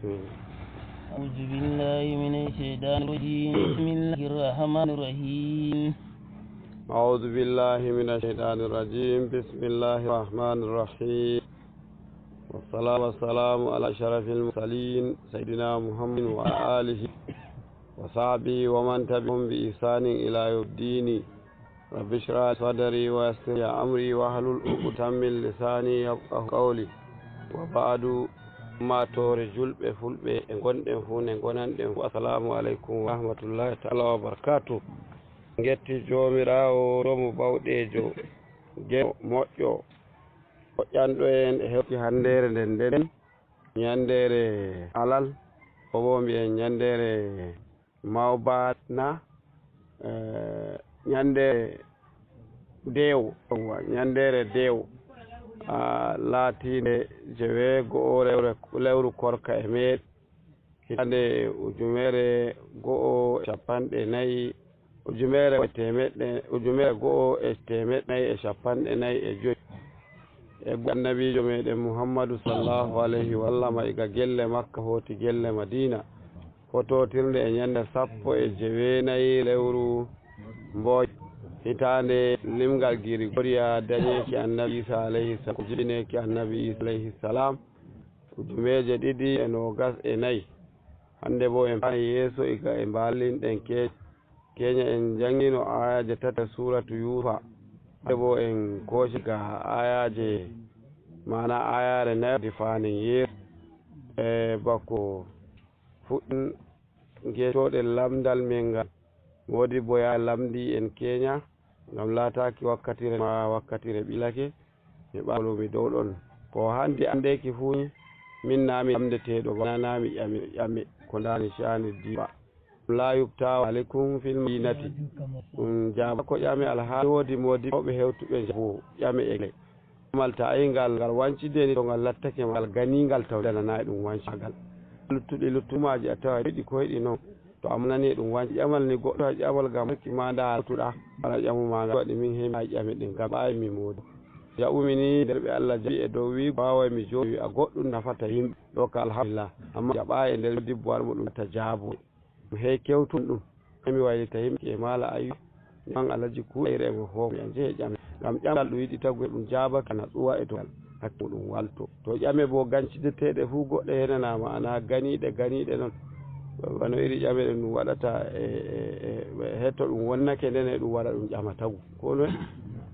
أعوذ بالله من الشيطان الرجيم بسم الله الرحمن الرحيم أعوذ بالله من الشيطان الرجيم بسم الله الرحمن الرحيم والصلاة والسلام على أشرف المرسلين سيدنا محمد وعلى آله وصحبه ومن تبعهم بإحسان إلى يوم الدين رب اشرح صدري ويسر لي أمري واحلل عقدة من لساني يفقهوا قولي وبعد ما توري julɓe fulɓe e gonɗen fuu ne gonanɗen fuu assalamu aleykum wa rahmatullahi taala wa barakatuh. Getti jomirawo romo bawɗejo geɗo moƴƴo moƴƴanɗo en e hewti handere nden ñandere alal ko bo mbiyen ñandere mawbana ñandere dew ñandere dew laatinde jeweego lewru korka e meɗen hitande ujunere go'o e capanɗe nayyi ujunere go'o e temeɗɗe nayyi e capanɗe nayyi e joyi e annabijo meɗen muhammadu sallallahu alayhi wa sallam iga gelle makka hoti gelle madina fototirde e ñande 19 lewru mbooj hitande limgal Gregoriya dañeki annabi Isa alayhi salam jibineki annabi Isa alayhi salam 2024 hande bo en fani yeeso iga e mbalinɗen keña en jangino ayaje tata suratu yuha hande bo en koci ga ayaje mana ayare nayi fanin yeeso e bako fuɗɗin getoɗen lamdal men ngal wodi boya lamdi en keña ngam laataki wakkatire ɓilake mi ɓawlomi dow ɗon ko handi andeki fuuñi min nami lamdeteɗo bananami ƴame ko dani shani diba la yubta alaikum fil madinati jaba ko ƴame alhaali wodi modiɓe hewtuɓe jabo ƴame egle malta ayngal ngal wancideni to ngal lattake ngal ganigal tawdananayi ɗum wancagal luttumaji a tawa yiɗi ko yiɗi noon to amnani ɗum wanci ƴamal ni goɗɗo a ƴamal gam hakki ma nda tuɗa wala ƴamumaga waɗi min hemi ƴame ɗin gam ɓawi mi moodi jaɓumi ni nder ɓe Allah jaɓi e dow wi wawa mi jooɗi a goɗɗum nafata yimɓe ɗo ka alhamdulillah amma jaɓayi e nder dibbo war muɗum ta jaabo hey kewtum ɗum emi waylita yimɓe e mala ayu man alaji kuɗayre mo fof mi jehe ƴame gam ƴamal ɗum yiɗi tagu ɗum jabaka natsuwa e dow hakki ɗum walto to ƴame bo gancideteɗe fu goɗɗe henanama ana ganiɗe noon bano iri ƴame ɗe ɗum waɗata hetto ɗum wonnake ndene ɗum waɗa ɗum ƴama tagu ko noon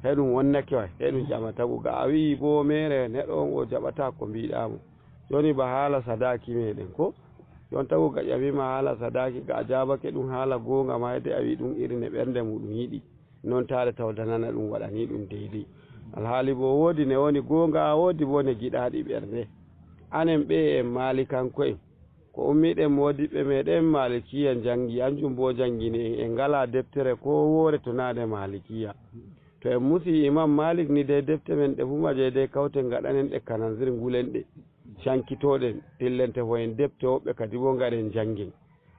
he ɗum wonnake way he ɗum ƴama tagu ga a wi bo mere neɗɗo on o jaɓata ko mbiɗamo joni ba haala sadaki meɗen ko jon tagu ga ƴamima haala sadaki ga a jabake ɗum haala gonga ma hede a wi ɗum iri ne ɓernde muɗum yiɗi noon tare taw danana ɗum waɗani ɗum deydey alhaali bo woodi ne woni gonga woodi bo ne giɗaɗi ɓernde anen ɓe en malikanko'en ko ummiɗen modiɓɓe meɗen malikiya jangi anjum bo jangini en ngala deftere ko woore to nade malikiya to en musi imam malik ni de defte men ɗe fuma je de kawten gaɗanen ɗe kananzir ngulenɗe cankitoɗen tillente fo en defte woɓɓe kadi bo gaɗen jangin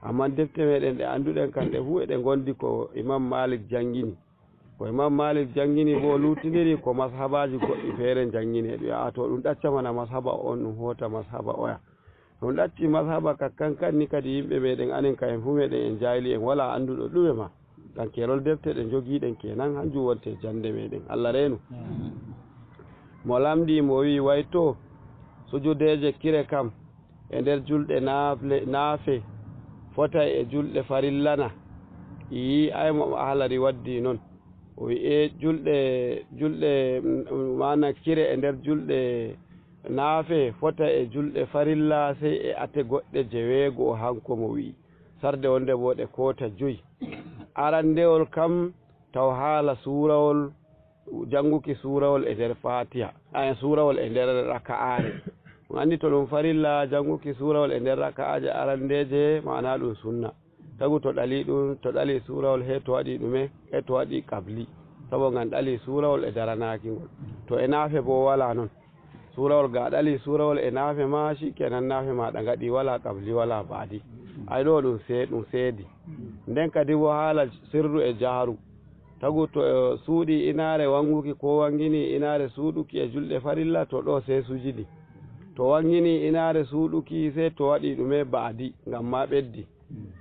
amma defte meɗen ɗe anduɗen kamɗe fu eɗe gondi ko imam malik jangini ko imam malik jangini bo lutidiri ko mashabaji goɗɗi feere jangini e ɗum a to ɗum ɗaccamana mashaba on ɗum hota mashaba oya ɗum ɗacci mashaba kakkan ni kadi yimɓe meɗen anen kayen fu meɗen en jahili en wala anduɗo ɗume ma kan kerol defte ɗe jogiɗen kenan hanjum wonte jande meɗen Allah reenu mo lamdi mo wi wayto sujudeje kire kam e nder julɗe naafe fota e julɗe farillana yi aymo ahlari waddi noon o wi e julɗe mana kire e nder julɗe naafe fota e julɗe farilla sey e ate goɗɗe jeweego o hanko mo wi sarde wonde bo ɗe kota joyi arandewol kam taw haala suurawol janguki suurawol e nder fatiha suurawol e nder raka'aje ɗum andi to ɗum farilla janguki suurawol e nder raka'aje arandeje mana ɗum sunna tagu to ɗali ɗum to ɗali suurawol he to waɗi ɗume e to waɗi kabli sabo ngam ɗali suurawol e daranaki ngol to e naafe bo wala noon suurawol ga ɗali suurawol e naafe ma shikenan naafe maɗa gaɗi wala kabli wala baadi ay ɗo ɗum seedi nden kadi bo haala sirru e jahru tagu to suuɗi inare wanguki ko wangini inare suuɗuki e julɗe farilla to ɗo sey sujidi to to wangini inare suuɗuki sey to waɗi ɗume baadi ngam ma ɓeddi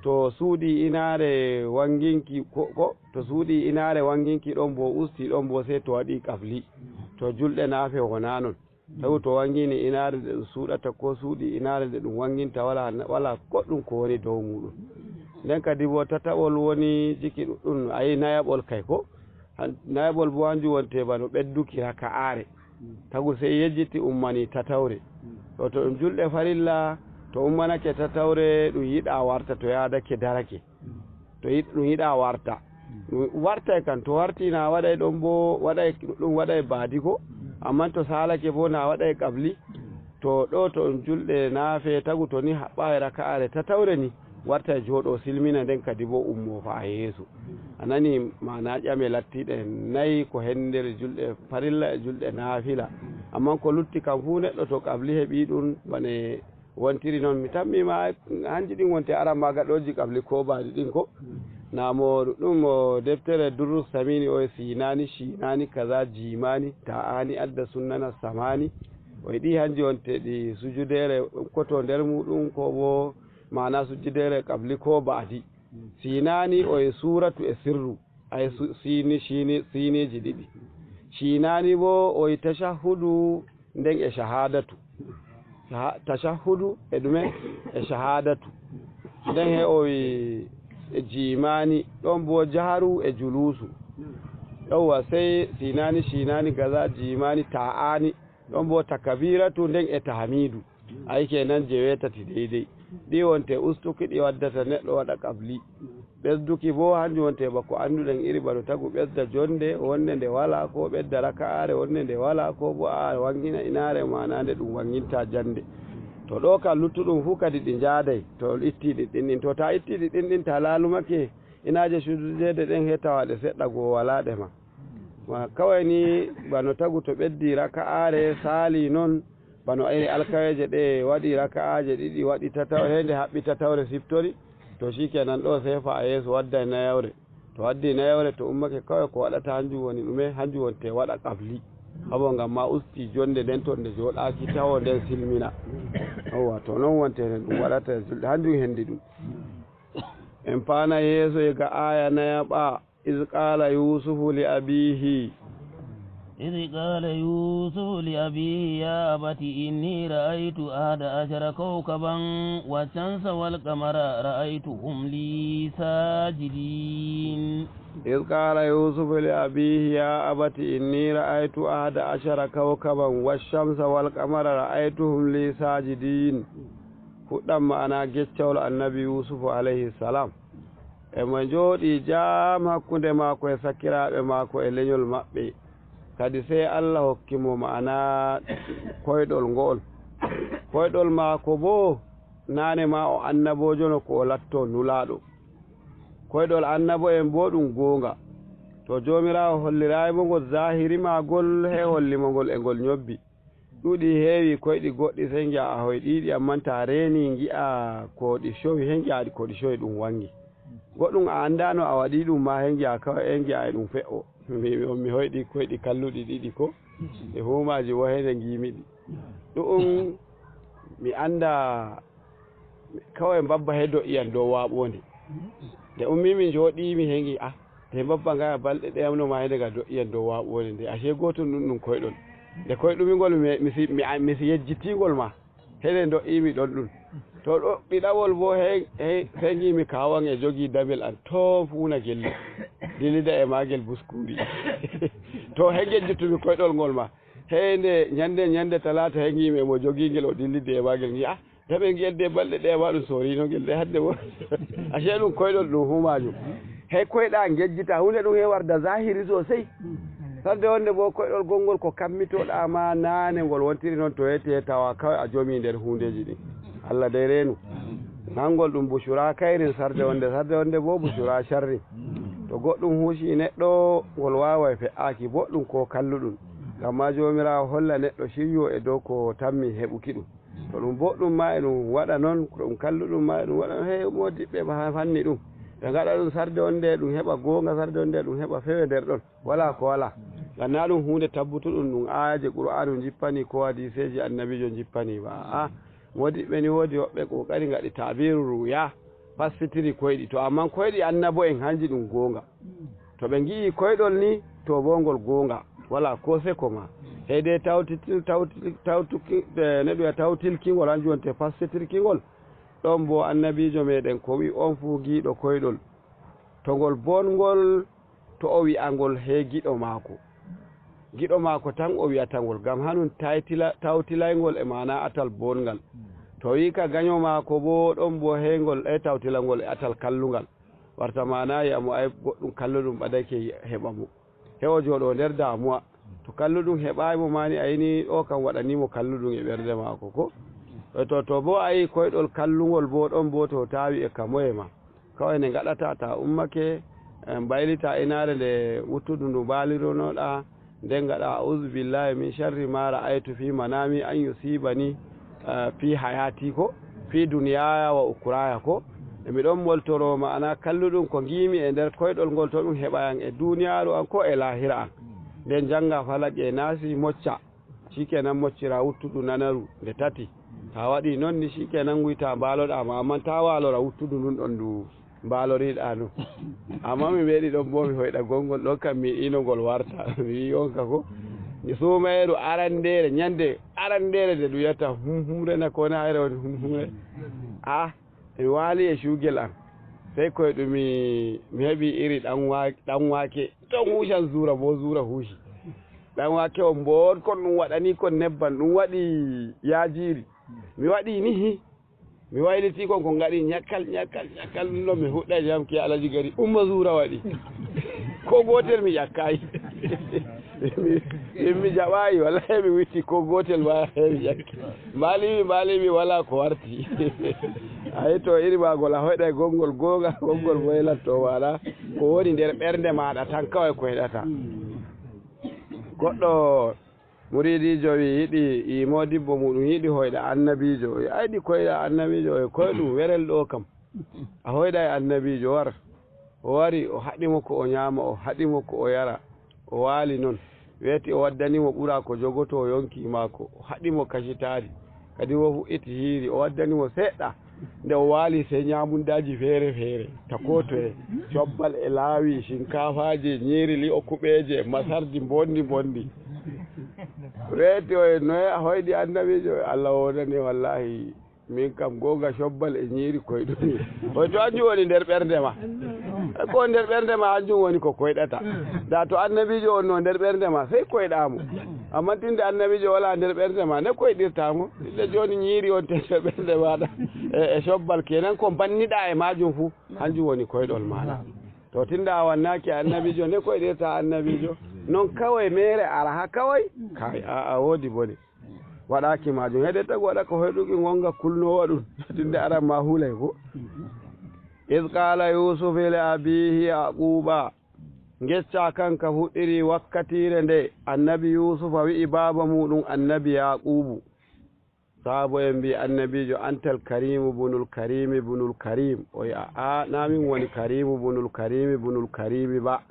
to suuɗi inare wanginki ko to suuɗi inare wanginki ɗon bo usti ɗon bo sey to waɗi kafli to julɗe naafe wona non taw to wangini inare nde ɗum suuɗata ko suuɗi inare nde ɗum wanginta wala goɗɗum ko woni dow muɗum nden kadi bo tataɓol woni jiki ɗuɗɗum ayi nayaɓol kay ko nayaɓol bo hanjum wonte bano ɓedduki raka'are tagu sey yejjiti ummani tatawre to ɗum julɗe farilla to ummanake tatawre ɗum yiɗa warta to yadake darake to ɗum yiɗa warta wartay kan to wartina waɗay ɗon bo ɗum waɗay baadi ko amma to salake bo na waɗay kabli to ɗo to ɗum julɗe naafe tagu to ni haɓɓa raka'are tatawre ni warta jooɗo silmina nden kadi bo ummo fa yeeso a nani mana ƴame lattiɗe nayi ko hen nder julɗe farilla e julɗe naafila amma ko lutti kam fuu neɗɗo to kabli heɓi ɗum bane wontiri noon mi tammima hanji ɗin wonte aran ma gaɗoji kabli ko baɗi ɗin ko namo ɗum deftere durrus samini o sinani shinani kaza jimani ta'ani adda sunnana samani o ɗi hanji wonte ɗi sujudere koto nder muɗum ko bo mana sujudere kabli ko baadi sinani o suratu e sirru ay siniji ɗiɗi shinani bo o tashahhudu nden e shahadatu tashahhudu e ɗume e shahadatu nden he o e jimani ɗon bo jaharu e julusu yawwa sey sinani shinani gaza jimani ta'ani ɗon bo takabiratu nden e tahmidu ay kenan jewetati deydey ɗi wonte ustuki ɗi waddata neɗɗo waɗa kabli ɓesduki bo hanjum wonte bako annduɗen iri bano tagu ɓesda jonde wonde nde wala ko ɓesda raka'are wonde nde wala ko bo a wangina inare manande ɗum wanginta jande to ɗo ka luttuɗum fuu kadi ɗi jaaday to ittiɗi ɗinɗin to ta ittiɗi ɗinɗin ta laalumake inaje sujudede ɗen he tawaɗe seɗɗa goo walaɗe ma kawai ni bano tagu to ɓeddi raka'are saali noon bano ayni alkaweje ɗe waɗi raka'aje ɗiɗi waɗi hende haɓɓi tatawre siftori to shikenan ɗo sefa a yeeso wadda nayawre to waddi nayawre to ummake kawai ko waɗata hanjum woni ɗume hanjum wonte waɗa kafli habo ngam ma usti jonde nden to nde joɗaki tawo nden silmina owa to noon wonte nen ɗum waɗata julɗe hanjum hendi ɗum en paana yeeso e ga aya nayaɓa iz qala yusufu li abihi إذ قال يوسف لأبيه يا أبت إني رأيت 11 كوكبا والشمس والقمر رأيتهم لي ساجدين إذ قال يوسف لأبيه يا أبت إني رأيت 11 كوكبا والشمس والقمر رأيتهم لي ساجدين فدام أنا جتشول النبي يوسف عليه السلام ema jooɗi jaam hakkunde maako e sakiraaɓe maako e leñol maɓɓe kadi sey Allah hokkimo ma'ana koyɗol ngo'ol koyɗol maako bo naane ma o annabojo no ko o latto nulaaɗo koyɗol annabo en bo ɗum goonga to joomiraawo holliraayimo ngol zahiri maagol he hollimo ngol e ngol ñobbi ɗuɗi heewi koyɗi goɗɗi sey ngi'a a hoyɗiiɗi amman ta reeni ngi'a ko ɗi cowi he ngi'a ko ɗi cowi ɗum wangi goɗɗum a anndano a waɗi ɗum ma he ngi'a kawai e ngi'a e ɗum fe'o mi hoyɗi koyɗi kalluɗi ɗiɗi ko e humaji wo hede ngimiɗi ɗum mi anda kawai mbabba he do'iyan dow waɓonde nde ummimi jooɗimi hengi te mbabba ngaya balɗe ɗeyamnoma hede ga do'iyan dow waɓonde nde ashe goto ɗum koyɗol nde koyɗumingol mi yejjitigol ma hede do'imi ɗon ɗum to ɗo ɗiɗawol bo he ngimi kawan e jogii damel an to fuuna gelli dilida e magel buskuri to he jejjitumi koyɗol ngol ma heyde ñande talata he ngimi emo jogingel o dillide e magel ngi heɓe ngelde balɗe ɗe ma ɗum sorinogel ɗe hadde bo ace ɗum koyɗol ɗum humajum hey koyɗa jejjita hunde ɗum he warda zahiri sosai sadde wonde bo koyɗol gongol ko kammitoɗa ma naane ngol wontiri noon to yete tawa kawai a jomi nder hundeji ɗi Allah dey reenu nangol ɗum bushura kayrin sarde wonde bo bushura sharri to goɗɗum huusi neɗɗo ngol wawa fe'aki boɗɗum ko kalluɗum ngam ma jomirawo holla neɗɗo shiryo e dow ko tammi heɓuki ɗum to ɗum boɗɗum ma e ɗum waɗa noon ko ɗum kalluɗum ma e ɗum waɗa he modiɓɓe fanni ɗum ɓe gaɗa ɗum sarde wonde ɗum heɓa gonga sarde wonde ɗum heɓa fewe nder ɗon wala ko wala ganna ɗum hunde tabbutuɗum ɗum ayaje qur'anu jippani ko hadiseji annabijo jippani ba a wodi ɓeni wodi woɓɓe kokari ngaɗi tabiru ruya fasfitiri koyɗi to amma koyɗi annabo en hanji ɗum gonga to ɓe gi'i koyɗol ni to bo ngol gonga wala ko seko ma heyde tawtilkingol hanjum wonte fasfitirkingol ɗon bo annabijo meɗen ko wi on fu giɗo koyɗol to ngol bongol to o wi'angol he giɗo maako tan o wi'atangol gam hanum tawtilaygol e mana atal bongal to wi ka gaño maako bo ɗon bo hengol tawtilangol e atal kallungal warta mana yiyamo ay goɗɗum kalluɗum ɓadake heɓa mo hewo jooɗo nder damuwa to kalluɗum heɓaymo mani ayini ɗo kam waɗanimo kalluɗum e ɓerde maako ko to bo ayi koyɗol kallugol bo ɗon bo to tawi e kamoye ma kawai ne gaɗata ta ummake baylita inare nde wuttudu ndu balironoɗa nden gaɗa a'udhu billahi min sharri ma ra'aytu fi manami an yusibani fi hayati ko fi duniyaya wa ukuraya ko mi ɗon moltoro ma'ana kalluɗum ko gimi e nder koyɗol ngol to ɗum heɓayan e duniyaru an ko e lahira an nden janga falak e naasi mocca shikenan moccira wuttudu nanaru nde tati ta waɗi noon ni shikenan guyta mbaloɗama amma ta walora wuttudu ndun ɗon ndu mbaloriɗa ɗum amma mi meeɗi ɗon bo mi hoyɗa gongol ɗon kam mi inogol warta mi wi onka ko sumayru arandere ñande arandere nde ɗum yiyata humrena kone hayre woni humre mi waali e cugel an sey koye ɗum mi heɓi iri ɗan wake ton huucan zura bo zura huuci ɗan wake o mboon kon ɗum waɗani kon nebban ɗum waɗi yaajiri mi waɗi ni mi wayliti kon ko ngaɗi ñakkal ɗum ɗon mi huɗɗa jam ki alaji gari umma zura waɗi ko gotel mi ƴakkayi mi jaɓayi wallahi mi witti ko gotel ma mi ƴakki mbalimi wala ko warti ayi to iri magol a hoyɗa e gongol gonga gongol boylatto waɗa ko woni nder ɓernde maɗa tan kawai ko heɗata goɗɗo muridijo wi yiɗi modibbo muɗum yiɗi hoyɗa annabijo ayɗi koyɗa annabijo e koyɗum werel ɗo kam a hoyɗa e annabijo war o wari o haɗimo ko o ñama o haɗimo ko o yara o waali noon weeti o waddanimo ɓura ko jogoto o yonki mako o haɗimo kasitari kadi wo fuɗɗiti hiiri o waddanimo seɗɗa nde o waali sey ñamundaji feere feere takotoye cobbal e laawi shinkafaji ñiiri li o kuɓeje masardi bondi weeti o noye a hoyɗi annabijo Allah wonani wallahi min kam gonga cobbal e ñiiri koyɗumi o to hanjum woni nder ɓernde ma ko nder ɓernde ma hanjum woni ko koyɗata da to annabijo on no nder ɓernde ma sey koyɗamo amma tinde annabijo wala nder ɓernde ma ne koyɗirtamo inde joni ñiiri on te nder ɓernde maɗa e cobbal kenan ko banniɗa e majum fu hanjum woni koyɗol maɗa to tinde a wannaki annabijo ne koyɗirta annabijo non kawai mere ara ha kawai kai a wodi bone waɗaki majum heɗe tagu waɗa ko hoyɗuki gonga kulnowa ɗum tinde aran ma hulay ko iz qala yusuf li abihi yaquba gecca kanka fuɗɗiri wakkatire nde annabi yusufa wi'i baba muɗum annabi yaqubu saabo en mbi annabijo antal karimu bunul karimi bunul karim o yi a namin woni karimu bunul karimi ba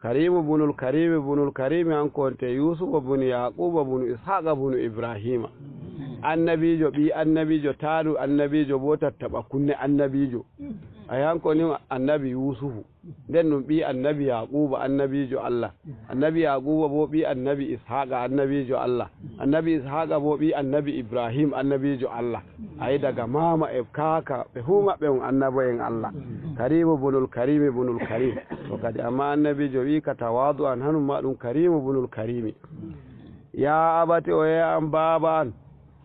karimu bunul karimi hanko wonte yusufa bunu yaquba bunu ishaqa bunu ibrahima annabijo ɓi annabijo taɗu annabijo bo tattaɓa kunne annabijo ay hanko ni annabi yusufu nden ɗum ɓi annabi yaquba annabijo Allah annabi yaquba bo ɓi annabi ishaqa annabijo Allah annabi ishaqa bo ɓi annabi ibrahim annabijo Allah ayi daga mama e kaka ɓe fu maɓɓe on annabo en Allah karimu bunul karimi bunul karim to kadi amma annabijo wi ka tawadu an hanum ma ɗum karimu bunul karimi ya abati o ya an baba an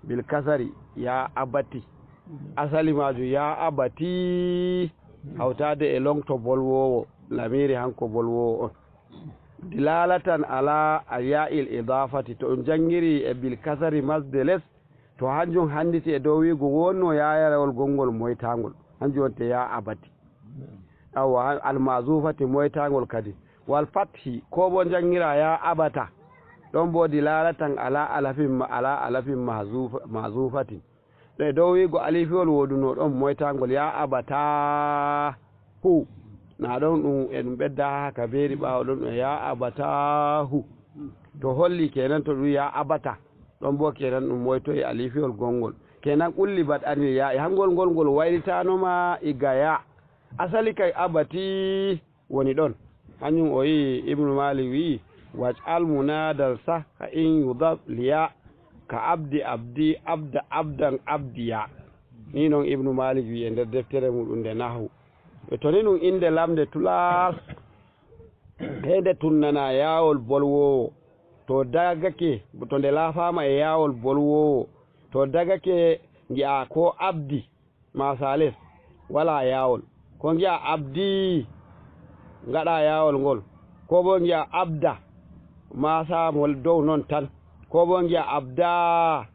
bil kasari ya abati asali maju ya abati hawtade e longto bolwowo lamiri hanko bolwowo on dilalatan ala aya'il idafati to on jangiri e bil kasari masde les to hanjum handiti e dow wigo wonno yayarawol gongol moytangol hanjum wonte ya abati awa al mazufati moytangol kadi wal fathi ko bo jangira ya abata ɗon bo dilalatan ala alafin mazufati ɗe dow wigo alifiwol woduno ɗon moytangol ya abata hu na ɗon ɗum e ɗum ɓedda haka beeri ɓawo ɗon ɗo ya abata hu to holli kenan to ɗum ya abata ɗon bo kenan ɗum moytoye alifiol gongol kenan qullibat ani ya hangol ngol waylitanoma iga ya asali kay abati woni ɗon hanjum o yi ibnu malik wi waj'al munadal sah ka in yudaf liya ka abdi abda abdan abdiya ni noon ibnu malik wi e nder deftere muɗum nde nahu e to ni ɗum inde lamde tulas hede tunnana yawol bolwowo to dagake to nde laafama e yawol bolwowo to dagake gi'a ko abdi masales wala yawol ko gi'a abdi gaɗa yawol ngol ko bo gi'a abda masamol dow non tan ko bo gi'a abda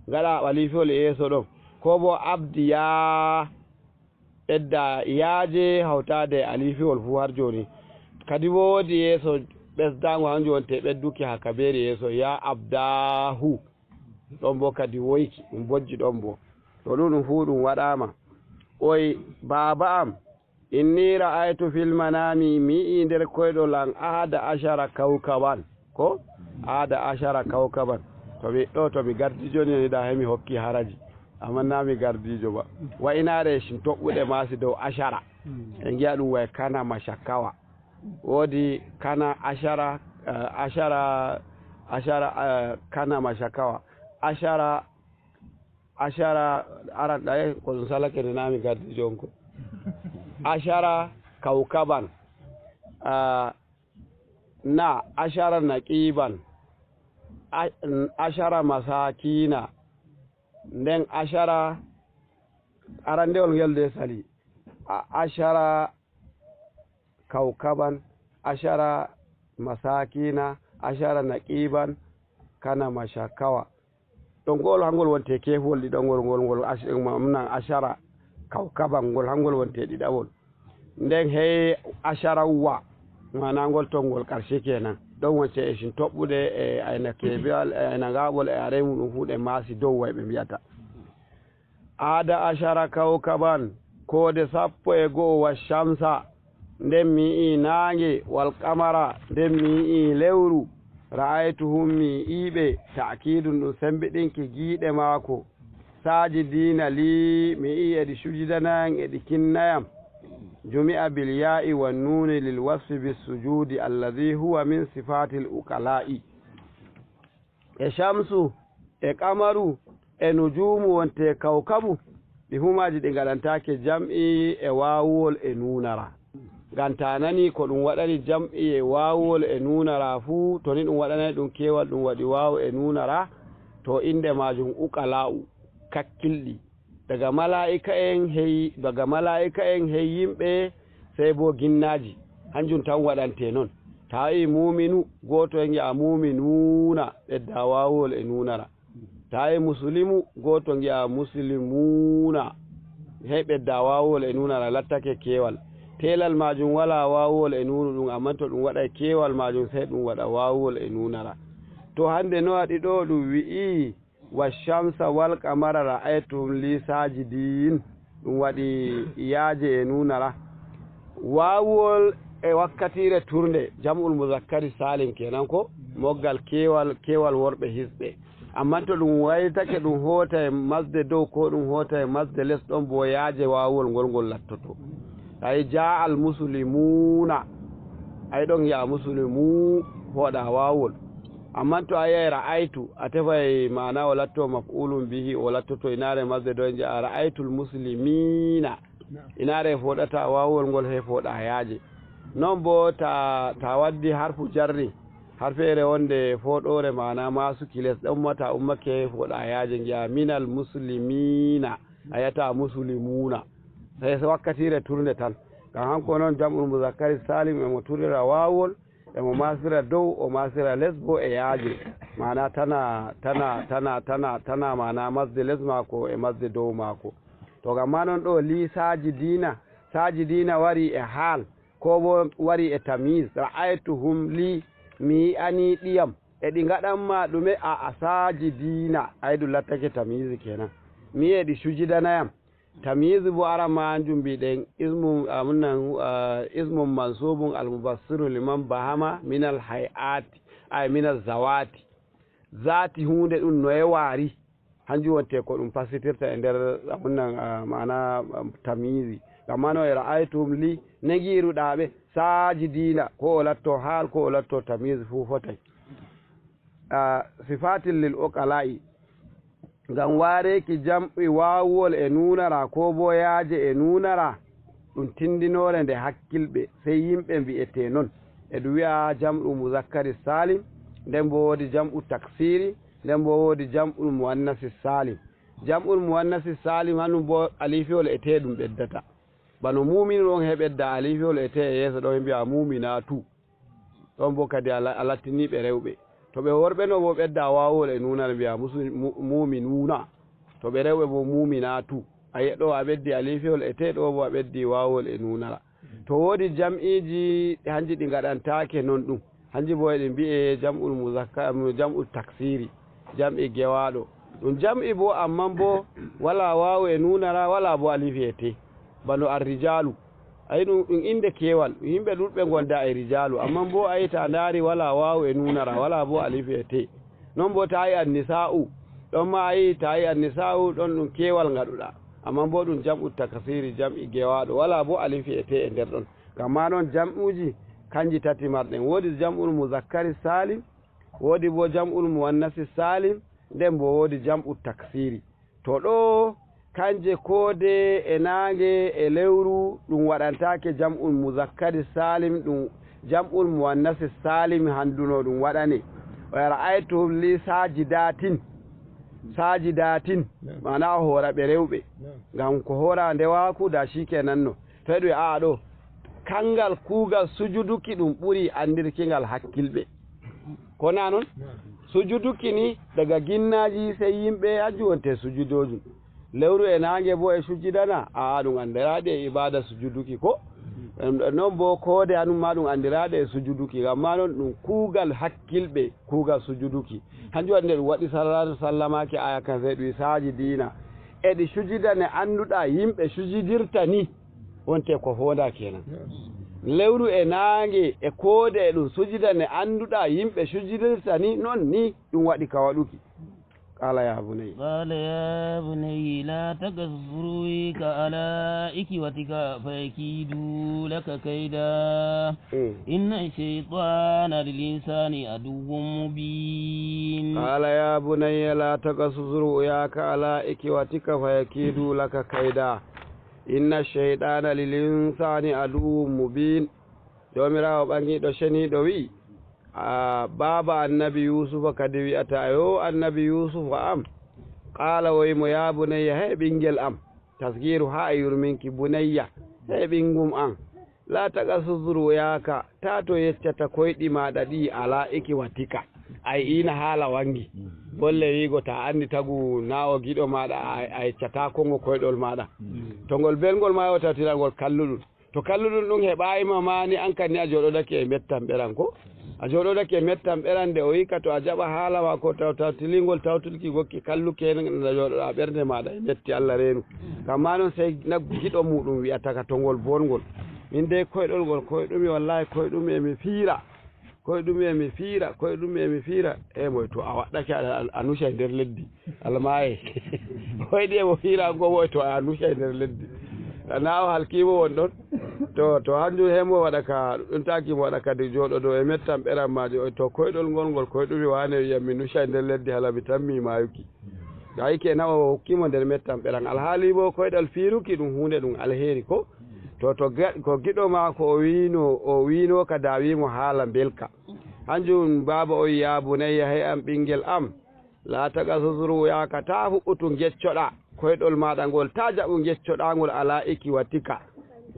gaɗa ɓalifol yeeso ɗon ko bo abdiya ɓedda yaaje hawtade alifiwol fu har joni kadi woodi yeeso ɓesdago hanjum wonte ɓedduki ha kaberi yeeso ya abdahu ɗon bo kadi woyki ɗum bojji ɗon bo to ɗum fu ɗum waɗama oy baba am inni ra'aytu fil manami mi nder koyɗol an ahada ashara kawkaban ko ahada ashara kawkaban to mi ɗo to mi gardijo ni da hemi hokki haraji amma nami gardijo ba wa inare shin toɓɓuɗe masi dow ashara e giya ɗum way kana mashakawa wodi kana ashara kana mashakawa ashara aran ɗaye ko ɗum salake ne nami gardijo on ko ashara kawkaban na ashara naqiban ashara masakina nden ashara arandewol ngel de sali ashara kawkaban ashara masakina ashara naqiban kana mashakawa ɗon ngol hangol wonte kefol ɗiɗo ngol nan ashara kawkaban ngol hangol wonte ɗiɗawol nden hey ashara wa mana ngol to ngol karshe kenan ɗon wonte e shin toɓɓude e ayna kebal e ayna ngaɓol e are muɗum fu ɗe maasi dow way ɓe mbiyata aada ashara kawkaban kode 12 wa shamsa nden mi i naange wal qamara nden mi i lewru ra'aytuhum mi iɓe ta'kidun ɗum sembiɗinki giiɗe maako sajidina li mi i eɗi sujudanayan eɗi kinnayam jumi'a bil ya'i wan nuni lil wasfi bis sujudi alladhi huwa min sifatil uqala'i e shamsu e qamaru e nujumu wonte kawkabu ɗi humaji ɗi gaɗantake jam'i e wawol e nunara ganta nani ko ɗum waɗani jam'i e wawol e nunara fu to ni ɗum waɗanai ɗum kewal ɗum waɗi wawu e nunara to inde majum uqala'u kakkilɗi daga mala'ika en hey yimɓe sey bo ginnaji hanjum tan waɗante noon tawi muminu goto en gi'a muminuna ɓedda wawol e nunara tawi muslimu goto gi'a muslimuna hey ɓedda wawol e nunara lattake kewal telal majum wala wawol e nunu ɗum amma to ɗum waɗa kewal majum sey ɗum waɗa wawol e nunara to hande no waɗi ɗo ɗum wi'i washamsa wal qamara ra'aytum li sajidin ɗum waɗi yaaje e nunara wawol e wakkatire turnde jam'ul muzakkari salim kenan ko moggal kewal worɓe hisɓe amma to ɗum waytake ɗum hoota e masde dow ko ɗum hoota e masde les ɗon bo yaaje wawol ngol lattoto ay ja al muslimuna ay ɗon ya muslimu hoɗa wawol amma to a yahi ra'aytu a tefay mana o latto maf'ulun bihi o lattoto inare masde do ja ra'aytul muslimina inare foɗata wawol ngol he foɗa yaaje non bo ta waddi harfu jarri har feere wonde foɗore mana masuki les ɗon mata ummake foɗa yaaje giya minal muslimina ayata muslimuna sai wakkatire turde tan kan hanko noon jam'ul muzakkari salim emo turira wawol emo masira dow o masira les bo e yaaje mana tana mana masde les mako e masde dow mako to gamma noon ɗo li sajidina wari e haal ko bo wari e tamise ra'aytuhum li mi ani ɗiyam e ɗi gaɗanma ɗume a sajidina aydu lattake tamise kenan mi e ɗi sujidanayam tamise bo ara manjum mbiɗen ismum mansubun almubassiru liman bahama min al hay'ati ay mina zawati zati hunde ɗum no e waari hanjum wonte ko ɗum fasitirta e nder ɗumnan mana tamisi gamma no e ra'aytum li negiruɗaɓe sajidina ko o latto haal ko o latto tamise fuu fotay sifatin lil uqala'i ngam wareki jam'i wawol e nunara ko bo yaaje e nunara ɗum tindinore nde hakkilɓe sey yimɓe mbi'ete noon e ɗum wi'a jam'u muzakkari salim nden bo woodi jam'u taksiri nden bo woodi jam'ul muannasi salim jam'ul muannasi salim hanum bo alifiol ete ɗum ɓeddata bano mumin ɗon he ɓedda alifiol ete e yeeso ɗon mbiya muminatu ɗon bo kadi a lattiniɓe rewɓe to ɓe worɓe no bo ɓedda wawol e nunana mbiya muminuna to ɓe rewɓe bo muminatu ayi ɗo a ɓeddi alifiol ete ɗo bo a ɓeddi wawol e nunana to woodi jam'iji hanji ɗi gaɗantake non ɗum hanji bo eɗi mbi'e jam'ul muzakkar jam'ul taksiri jam'i gewaɗo ɗum jam'i bo amman bo wala wawu e nunara wala bo alifi ete bano arrijalu ayi ɗum inde kewal yimɓe ɗuɗɓe gonda e rijalu amman bo ayi ta ndaari wala wawu e nunara wala bo alifi ete non bo ta yi annisa'u ɗon ma ayi ta yi annisa'u ɗon ɗum kewal ngaɗuɗa amman bo ɗum jam'u takasiri jam'i gewaɗo wala bo alifi ete e nder ɗon ngam ma noon jam'uji kanji tati marɗen woodi jam'ul muzakkari salim woodi bo jam'ul muannasi salim nden bo woodi jam'u taksiri to ɗo kanje koode e nange e lewru ɗum waɗantake jam'ul muzakkari salim ɗum jam'ul muannasi salim handuno ɗum waɗane wa ra'aytuhum li sajidatin mana hoora ɓe rewɓe ngam ko hoora ndewaku da shikenan no to ɗum a ɗo kangal kuugal sujuduki ɗum ɓuri andirkingal hakkilɓe kona noon sujuduki ni daga ginnaji sey yimɓe hajju wonte sujudojum lewru e nange bo e sujudana ɗum andiraɗe e ibada sujuduki ko non bo koode hanum ma ɗum andiraɗe e sujuduki ngam ma noon ɗum kuugal hakkilɓe kuugal sujuduki hanjum waɗi nde ɗum waɗi sallallahu sallamaki aya kan sey ɗum saji dina eɗi sujudane annduɗa yimɓe sujudirta ni wonte ko fonda kenan lewru e nange e koode e ɗum sujudane annduɗa yimɓe sujudirta ni non ni ɗum waɗi ka waɗuki قال يا بني لا تقص رويك على إخوتك فيكيدوا لك كيدا إن الشيطان للإنسان عدو مبين قال يا بني لا تقص رؤياك على إخوتك فيكيدوا لك كيدا إن الشيطان للإنسان عدو مبين دوميرا وبانغي دو شني دو وي baba annabi yusufa kadi wi'ata yo annabi yusufa am qala waymo ya bunayya he ɓinguel am tasgiru ha yurminki bunayya he ɓingum am la taqasu zuruyaka ta to yeccata koyɗi maɗa ɗi ala ikiwatika ay ina haala wangi bolle wigo ta andi tagu nawo giɗo maɗa a yeccata kongo koyɗol maɗa to ngol belgol ma o tawtirangol kalluɗum to kalluɗum ɗum heɓayima mani an kanni a joɗodake e mettan ɓeran ko a joɗodake mettam ɓerande o yika to a jaɓa haala ma ko tawtilingol tawtulki gokki kalluke nda joɗoɗa ɓernde maɗa e metti Allah reenu kamma noon sey naggu giɗo muɗum wi'ataka to ngol bongol min de koyɗol ngol koyɗumi wallahi koyɗumi emi fiira koyɗumi emi fiira e moy to a waɗɗake a nusa nder leddi almaye koyɗi emo fiira ngo moy to a nusa nder leddi nawo halkimo won ɗon to hanjum hemo waɗa ka ɗum takimo waɗa kadi joɗoɗo e mettam ɓeran majo to koyɗol ngol koyɗumi wane wiyam mi nusa nder leddi hala mi tammi mayuki ayi kenan o hokkimo nder mettam ɓeran alhaali bo koyɗal fiiruki ɗum hunde ɗum alheri ko ko giɗo ma ko o wino ka da wimo haala belka hanjum baba o ya bunayya hey am ɓinguel am la taqasu yaka ta huɓɓutu geccoɗa koyɗol maɗa ngol ta jaɓu geccoɗangol ala ikiwatika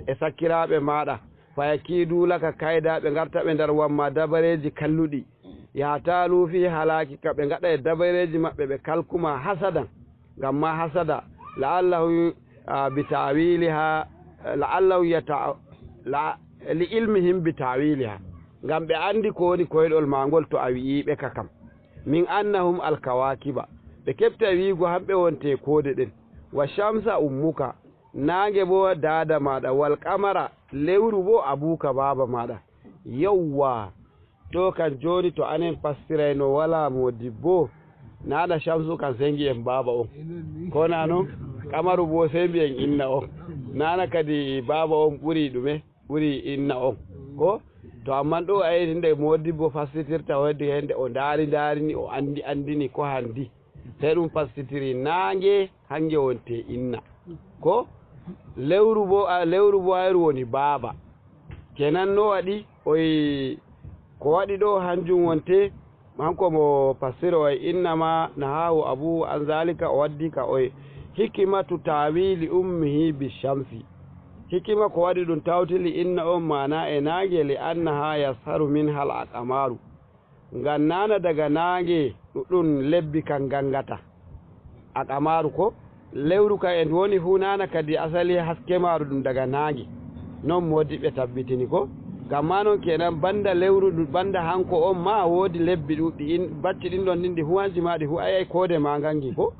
e sakkiraɓe maɗa faya kiidulaka kayda ɓe garta ɓe nder wamma dabareji kalluɗi yatalu fi halaki ka ɓe gaɗa e dabareji maɓɓe ɓe kalkuma hasadan ngam ma hasada la'allahu bitawiliha la'allahu li ilmihim bitawiliha ngam ɓe andi ko woni koyɗol magol to a wi'iɓe ka kam min annahum alkawakiba ɓe kefta wiigo hamɓe wonte koode ɗen wa shamsa ummuka nange bo dada maɗa wal qamara lewru bo abuka baba maɗa yawwa ɗo kan joni to anen pastiray no wala modibbo naɗa Shamsu kan sengi en baba on ko na non Kamaru bo sai mbiyen inna on nana kadi baba on ɓuri ɗume ɓuri inna on ko to amman ɗo ayi nde modibbo fastitirta waddi hende o darini o andini ko handi sai ɗum fastitiri nange hange wonte inna ko lewru bo ayru woni baba kenan no waɗi oyi ko waɗi ɗo hanjum wonte hanko mo fasiro oy innama nahahu abu an zalika o waddi ka oy hikimatu tawili ummihi bishamsi hikima ko waɗi ɗum tawtili inna on mana e naage li annaha yasharu min hal aqamaru ngam nana daga naage ɗuɗɗum lebbi kan gangata aqamaru ko lewru ka en woni fu nana kadi asali haske maru ɗum daga naage non modiɓe tabbitini ko gamma noon kenan banda lewru banda hanko on ma woodi lebbi ɗuɗɗi bacci ɗin ɗon ɗinɗi huwanji maɗi hu ayay koode ma gangi ko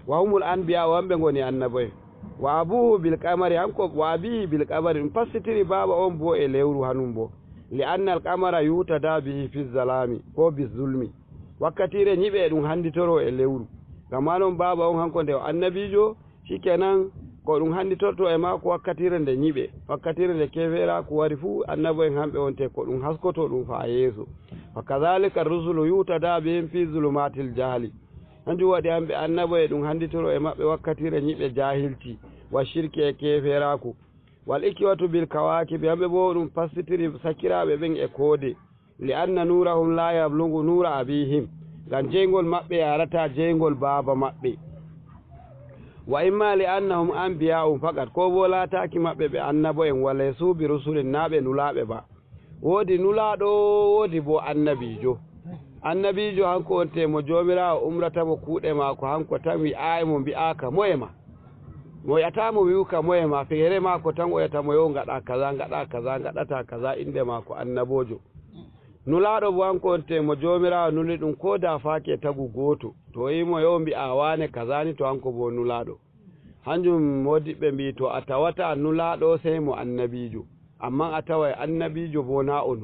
wa humul anbiya wamɓe goni annaboye wa abuhu bil qamari hanko wa abihi bil qamari ɗum passitiri baba on bo e lewru hanum bo li anna al qamara yutada bihi fi zalami ko bi zulmi wakkatire ñiɓe ɗum handitoro e lewru gamma noon baba on hanko nde o annabijo shikenan ko ɗum handitorto e mako wakkatire nde ñiɓe wakkatire nde kefera ko wari fuu annabo en hamɓe wonte ko ɗum haskoto ɗum fa yeeso wa kadhalika rusulu yutada bihim fi zulumatil jahli hanjum waɗi hamɓe annabo e ɗum handitoro e maɓɓe wakkatire ñiɓe jahilti wa shirki e keferaku wal ikiwatu bil kawakibi hamɓe bo ɗum passitiri sakiraɓe ɓen e koode li anna nurahum la yablugu nura abihim ngam jeygol maɓɓe yarata jeygol baba maɓɓe wa imma li annahum anbiya'um faqat ko bo lataki maɓɓe ɓe annabo en wala suubi rusulin naɓe nulaɓe ba woodi nulaɗo woodi bo annabijo hanko wonte mo jomirawo umrata mo kuuɗe mako hanko tan wi'ayi mo mbi'aka moyema mo yatamo wi'uka moyema feere mako tan o yatamo yo gaɗa kaza gaɗata kaza inde mako annabojo nulaɗo bo hanko wonte mo jomirawo nuli ɗum ko da faake tagu goto to yimo yo mbi'a wane kazani to hanko bo nulaɗo hanjum modiɓɓe mbi to a tawata nulaɗo sey mo annabijo amma a tawa annabijo bo na o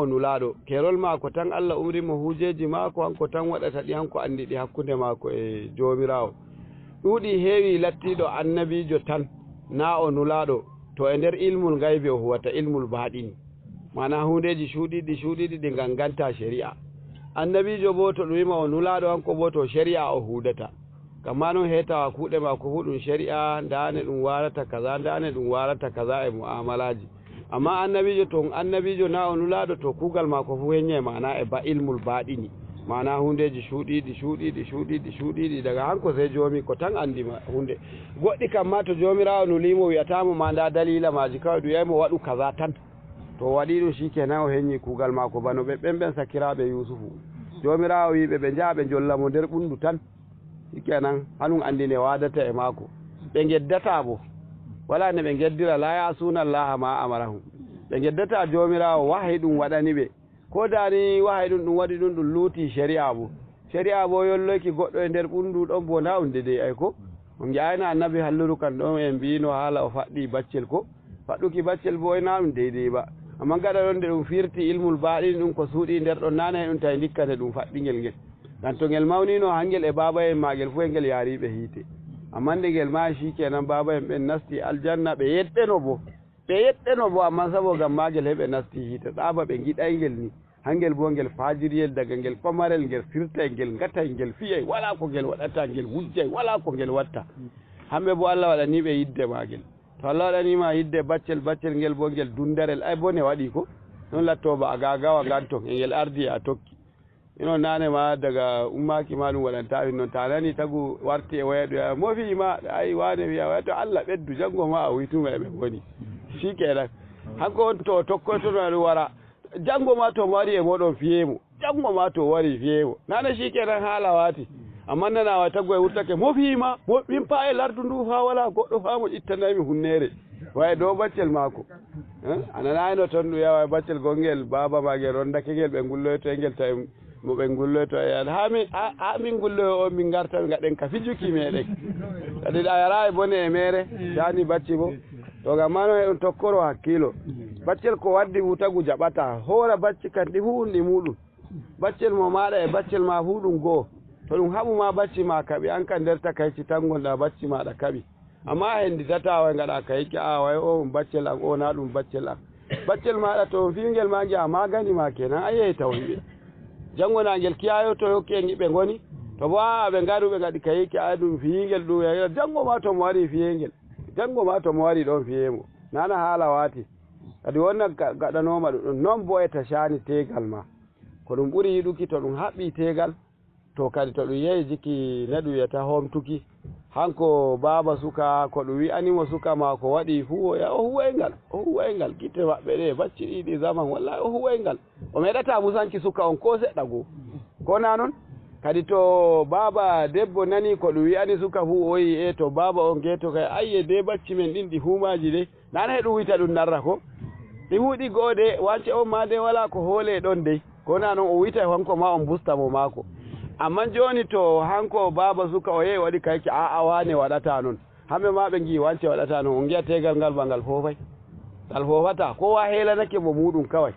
nulaɗo kerol mako tan Allah umrimo hujeji mako hanko tan waɗata ɗi hanko andi ɗi hakkude mako e jomirawo ɗuuɗi heewi lattiɗo annabijo tan na o nulaɗo to e nder ilmul gaybe o huwata ilmul baɗini mana hundeji cuuɗiɗi ɗi ganganta shari'a annabijo bo to ɗum wima o nulaɗo hanko bo to shari'a o hudata kamma noon hetawa kuuɗe mako fu ɗum shari'a ndane ɗum warata kaza e mu'amalaji amma annabijo to annabijo na o nulaɗo to kugal mako fu heñe mana e ba ilmul baɗini mana hundeji cuuɗiɗi daga hanko sey jomi ko tan andima hunde goɗɗi kamma to jomirawo nulimo wiyatamo ma nda dalila maji kawai ɗum yaymo waɗu kaza tan to waɗi ɗum shikenan o heñi kugal mako bano ɓe ɓen sakiraɓe Yusufu jomirawo wiɓe ɓe jaa ɓe jollamo nder ɓundu tan shikenan hanum andine wadata e mako ɓe geddata bo wala ne ɓe geddira la yasuna allaha ma amarahum ɓe geddata jomirawo wahay ɗum waɗani ɓe ko dani wahay ɗum waɗi ɗum luuti shari'a bo yolloyki goɗɗo e nder ɓundu ɗon bo na ɗum dedey ay ko on jayna annabi halluru kan ɗon en mbino haala o faɗɗi baccel ko faɗɗuki baccel bo e na ɗum deydey ba amma gaɗa ɗon nde ɗum firti ilmul baɗini ɗum ko suuɗi nder ɗon nane ɗum tawi dikkane ɗum faɗɗingel ngel ngam to ngel mawnino hangel e baba en magel fu e ngel yaariɓe hiite amma nde ngel ma shikenan baba en ɓen nasti aljanna ɓe yeɗɗeno bo amma sabo gam magel heɓe nasti hiite ɗaaba ɓe giɗaygel ni hangel bo ngel fajiriyel daga ngel pamarel ngel firtay ngel gatay ngel fiyay wala ko ngel waɗata ngel wujjay wala ko ngel watta hamɓe bo Allah waɗaniɓe yidde magel to Allah waɗanima yidde baccel ngel bo ngel dundarel ay bone waɗi ko non lattoba aga gawa ganton e ngel ardi a tokki ino nane ma daga ummaki ma ɗum waɗantawi noon ta nani tagu warti e waya ɗum mofi ma ay wane wiya waya to Allah ɓeddu janggo ma a wituma eɓe goni shikenan hanko on to tokkotono ɗum wara janggo ma to wari e moɗon fiyemo nane shikenan haala wati amma nanawa taggo e wurtake mofima min pa e lardu ndu fa wala goɗɗo fa mo ƴittanaymi hunnere waye dow baccel mako ananayno toon ɗum yawa baccel gongel baba magel rondake ngel ɓe gulloyto e ngel tawi mo ɓe gulloyto e ha min gulloyo o min garta gaɗen ka fijuki meɗen kadi a yara e bone e mere jani bacci bo to gam mano e ɗum tokkoro hakkilo baccel ko waddi wutagu jaɓata hoora bacci kandi fu ndi muɗum baccel mo maɗa e baccel ma fu ɗum goo to ɗum haɓuma bacci ma kaɓi an ka nder takayci tan gonɗa bacci maɗa kaɓi amma henditata way gaɗa kayki a way o baccel an o na ɗum baccel an baccel maɗa to fingel ma giya magani ma kenan a yehi taw yimɓe jangonagel kiyayo to hokki en yiɓe goni to bo a ɓe gaɗu ɓe gaɗi kayiki a ɗum fiyingel ɗum ya jango ma to mo wari fiyengel jango ma to mo wari ɗon fiyemo nana haala wati kadi wonna gaɗanoma ɗum non bo e tashani tegal ma ko ɗum ɓuuri yiɗuki to ɗum haɓɓi tegal to kadi to ɗum yehi jiki neɗum wiyata homtuki hanko baba suka ko ɗum wi'animo suka ma ko waɗi fu o huway ngal guite maɓɓe ɗe bacci ɗiɗi zaman wallahi o huway ngal o meɗata musanki suka on ko seɗɗa goo ko na noon kadi to baba debbo nani ko ɗum wi'ani suka fu o yi e to baba on geto kay ayye de bacci men ɗin ɗi humaji de nana he ɗum wita ɗum narra ko ɗi huuɗi goo de wance on ma de wala ko hoole ɗon dey ko na noon o wita hanko ma on bustamo maako amma joni to hanko baba suka o yehi waɗi kayki a wane waɗata noon hamɓe ma ɓe gi wance waɗata noon on giya tegal ngal ba ngal fofay ngal fofata kowa helanake mo muɗum kawai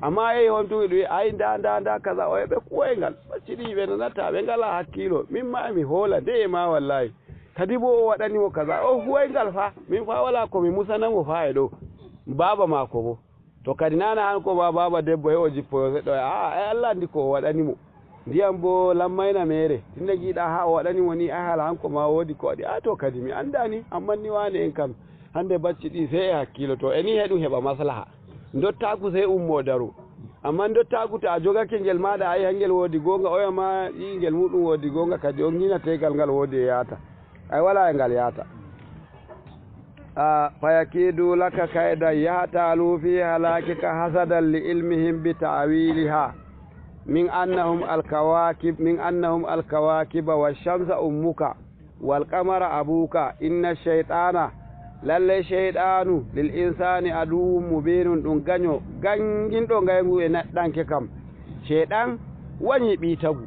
amma yehi hontuɓe ɗum ay nda kaza o ɓe kuwoy ngal bacciɗi ɓe nanata ɓe ngala hakkilo min ma mi hoola de e ma wallahi kadi bo o waɗanimo kaza o huway ngal fa min fa wala komi musanamo fa e ɗo baba mako bo to kadi nana hanko ma baba debbo he o jippoyo seɗɗo a Allah andi ko o waɗanimo ndiyam bo lammayna mere tinde giɗa ha o waɗanimo ni ay haala hanko ma woodi ko waɗi a to kadi mi andani amma ni wane en kam hande bacci ɗi sey e hakkilo to eni he ɗum heɓa maslaha dottaku sey ummo daru amma dottaku to a jogake ngel maɗa ayi hangel woodi gonga oya ma ƴingel muɗum woodi gonga kadi on gina tegal ngal woodi e yaata ay wala e ngal yaata fayakidu laka kayda yahtalu fi halakika hasadan li ilmihim bi ta'wiliha min annahum alkawakiba washamsa ummuka wal qamara abuka inna shaytana lalle shaytanu lil insani aduwwun mubinun ɗum gaño ganginɗo ngaygu e neɗɗanke kam shaytan wañi ɓiitagu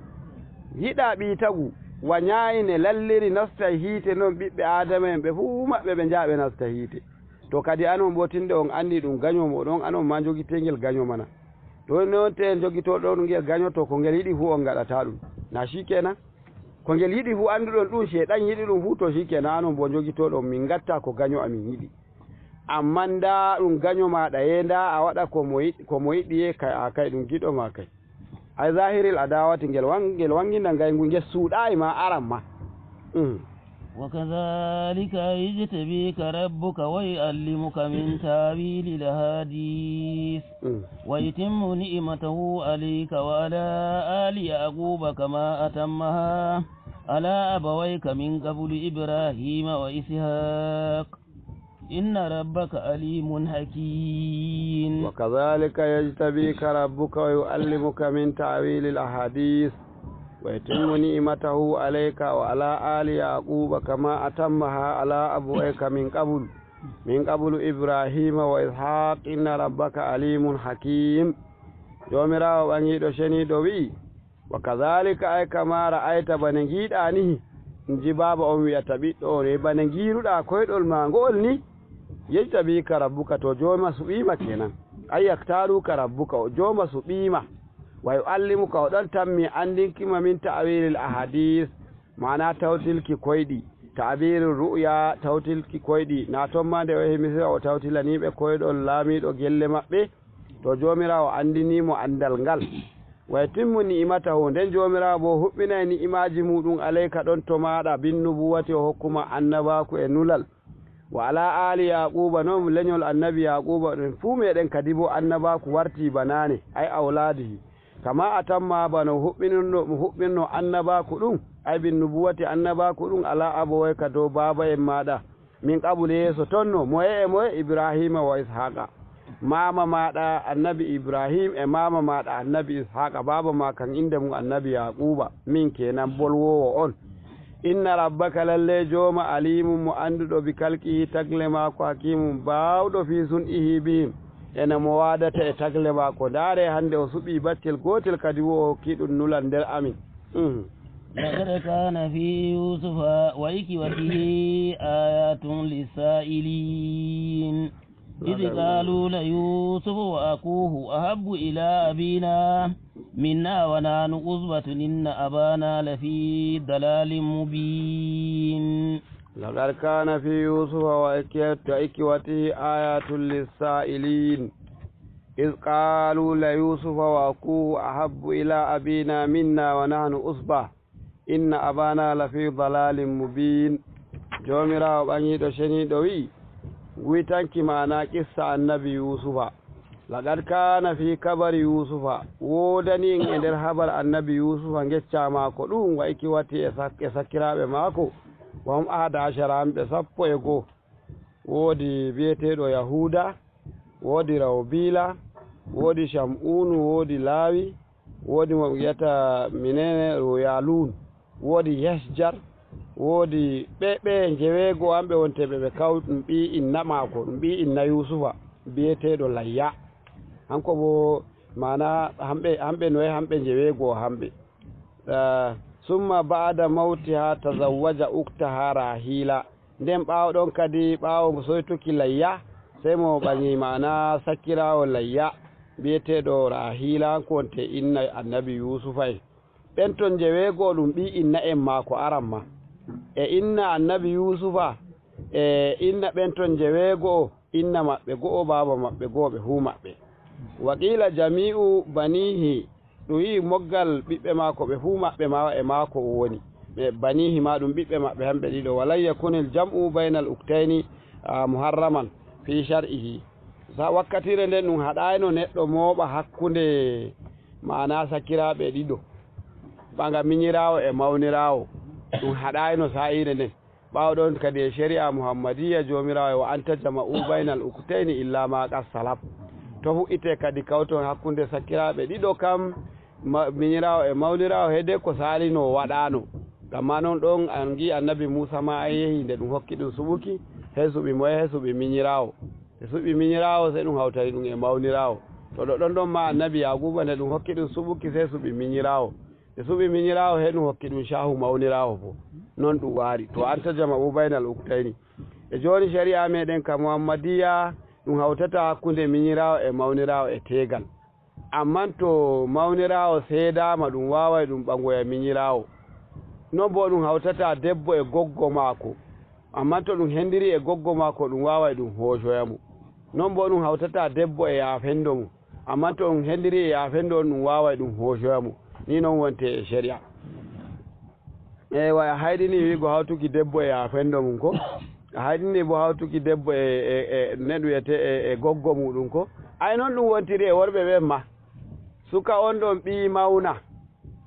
yiɗa ɓiitagu wañayine lalliri nasta hiite noon ɓiɓɓe adama en ɓe fuu maɓɓe ɓe jaaɓe nasta hiite to kadi anon bo tinde on andi ɗum gaño moɗon anon ma jogitengel gaño mana to noon te jogitoɗo ɗum ngel gaño to ko ngel yiɗi fuu on gaɗata ɗum na shikenan ko ngel yiɗi fuu anduɗon ɗum sheɗan yiɗi ɗum fuu to shikenan anon bo jogitoɗon min gatta ko gaño amin yiɗi amma nda ɗum gaño maɗa ye nda a waɗa ko mo yiɗi ye kay a kay ɗum giɗo ma kay ay zahiril adawati ngel wangina ngaygu ngel suuɗayi ma aran ma وكذلك يجتبيك ربك ويعلمك من تاويل الأحاديث ويتم نعمته عليك وعلى آل يعقوب كما أتمها على أبويك من قبل إبراهيم وإسحاق إن ربك عليم حكيم وكذلك يجتبيك ربك ويعلمك من تاويل الأحاديث ويتم نعمته عليك وعلى آل يعقوب كما أتمها على أبويك من قبل إبراهيم وإسحاق إن ربك عليم حكيم جومرا وانجيدو شنيدو وي وكذلك أي كما رأيت بنجيد آنه نجباب أمي يتبيتوني بنجيرو دا كويدول مانغول ني يجتبيك ربك تو جوما سبيما كينا أي يختاروك ربك جوما سبيما ويعلمك ودن تمي عندكما من تعبير الأحاديث معنى توتلك كويدي تعبير الرؤيا توتلك كويدي ناتوما دي وهي مثل وتوتلني بكويد اللامي دو جل مبه تو جومرا وعندني مو عندل نغال ويتم نعمته دن جومرا بو حبنا نعماجي مودون عليك دون تومادا بالنبوة وحكما النباكو انولال وعلى آل يعقوب نوم لنيول النبي يعقوب فومي دن كديبو النباكو ورتي بناني أي أولاده كما أتم بنو هؤمنو annabaku ɗum ay bin nubuwati annabaku ɗum ala abawayka dow baba en maɗa min qabule yeso tonno moye Ibrahima wa Ishaqa mama maɗa annabi Ibrahim e mama maɗa annabi Ishaqa baba ma kan inde mum annabi Yaquba min kenan bolwowo on inna rabbaka lalle joma alimum mo anduɗo bi kalqihi tagle mako hakimum bawɗo fi sun'ihi bihim ene mo wadata e tagle mako ndaare hande o suɓi baccel gotel kadi wo o kiɗum nulal nder amin لقد كان في يوسف وإخوته آيات للسائلين إذ قالوا ليوسف وأخوه أحب إلى أبينا منا ونحن عصبة إن أبانا لفي ضلال مبين لقد كان في يوسف وإخوته آيات للسائلين إذ قالوا ليوسف وأخوه أحب إلى أبينا منا ونحن عصبة إن أبانا لفي ضلال مبين جومرا وبني دوشني دوي ويتانكي معنا قصة النبي يوسف لقد كان في كبر يوسف ودني إن خبر النبي يوسف نجتشا ماكو دون وإخوته يسكرا ماكو وهم 11 بسبو يغو wodi biyeteɗo yahuda wodi rawbila wodi shamun wodi lawi wodi mo wiyata minene royalun wodi yasjar wodi ɓeɓe jeweego amɓe wonteɓe ɓe kawɗum ɓi inna maako ɗum ɓi inna yusufa biyeteɗo layya hanko bo mana hamɓe noye hamɓe jeweego hamɓe summa ba'da mautiha tazawwaja uktaha rahila nden ɓaawo ɗon kadi ɓaawo soytuki layya sey mo ɓaŋi mana sakkirawo layya biyeteɗo rahila ko wonte inna annabi yusufa en ɓen ton jeweego ɗum ɓi inna en maako aran ma e inna annabi yusufa e inna ɓen ton jeweego inna maɓɓe go'o baaba maɓɓe go'o ɓe hu maɓɓe waqila jami'u banihi ɗum yi moggal ɓiɓɓe maako ɓe fu maɓɓe ma e maako o woni ɓe banihi ma ɗum ɓiɓɓe maɓɓe hamɓe ɗiɗo walay yakunil jam'u baynal uktaini muharraman fi shar'ihi sa wakkatire nden ɗum haɗayno neɗɗo mooɓa hakkunde mana sakiraɓe ɗiɗo ɓaga miñirawo e mawnirawo ɗum haɗayno sa'ire nden ɓawɗon kadi e shari'a muhammadiya jomirawo e wa anta jama'u baynal uktaini illa ma qas salaf to hu'ite kadi kawton hakkunde sakiraɓe ɗiɗo kam miñirawo e mawnirawo hedde ko salino waɗano gamma noon ɗon an gi annabi Musa ma a yehi nde ɗum hokki ɗum suɓuki he suɓi moye he suɓi miñirawo e suɓi miñirawo sey ɗum hawtari ɗum e mawnirawo to ɗon ɗon ma annabi Yakuba nde ɗum hokki ɗum suɓuki sey suɓi miñirawo e suɓi miñirawo he ɗum hokki ɗum shahu mawnirawo fo noon ɗum waari to anta jama'u baynal uktayni e joni shari'a meɗen ka muhammadiya ɗum hawtata hakkunde miñirawo e mawnirawo e tegal amman to mawnirawo seedama ɗum waway ɗum ɓangoya miñirawo non bo ɗum hawtata debbo e goggo maako amman to ɗum hendiri e goggo maako ɗum waway ɗum hoocoyamo non bo ɗum hawtata debbo e yaafendo mum amman to ɗum hendiri e yaafendo on ɗum waway ɗum hoocoyamo ni noon wonte e sharia ewa a hayɗini wigo hawtuki debbo e yaafendo mum ko a hayɗini bo hawtuki debbo e neɗɗum wiyete e goggo muɗum ko ay noon ɗum wontiri e worɓe ɓen ma suka on ɗon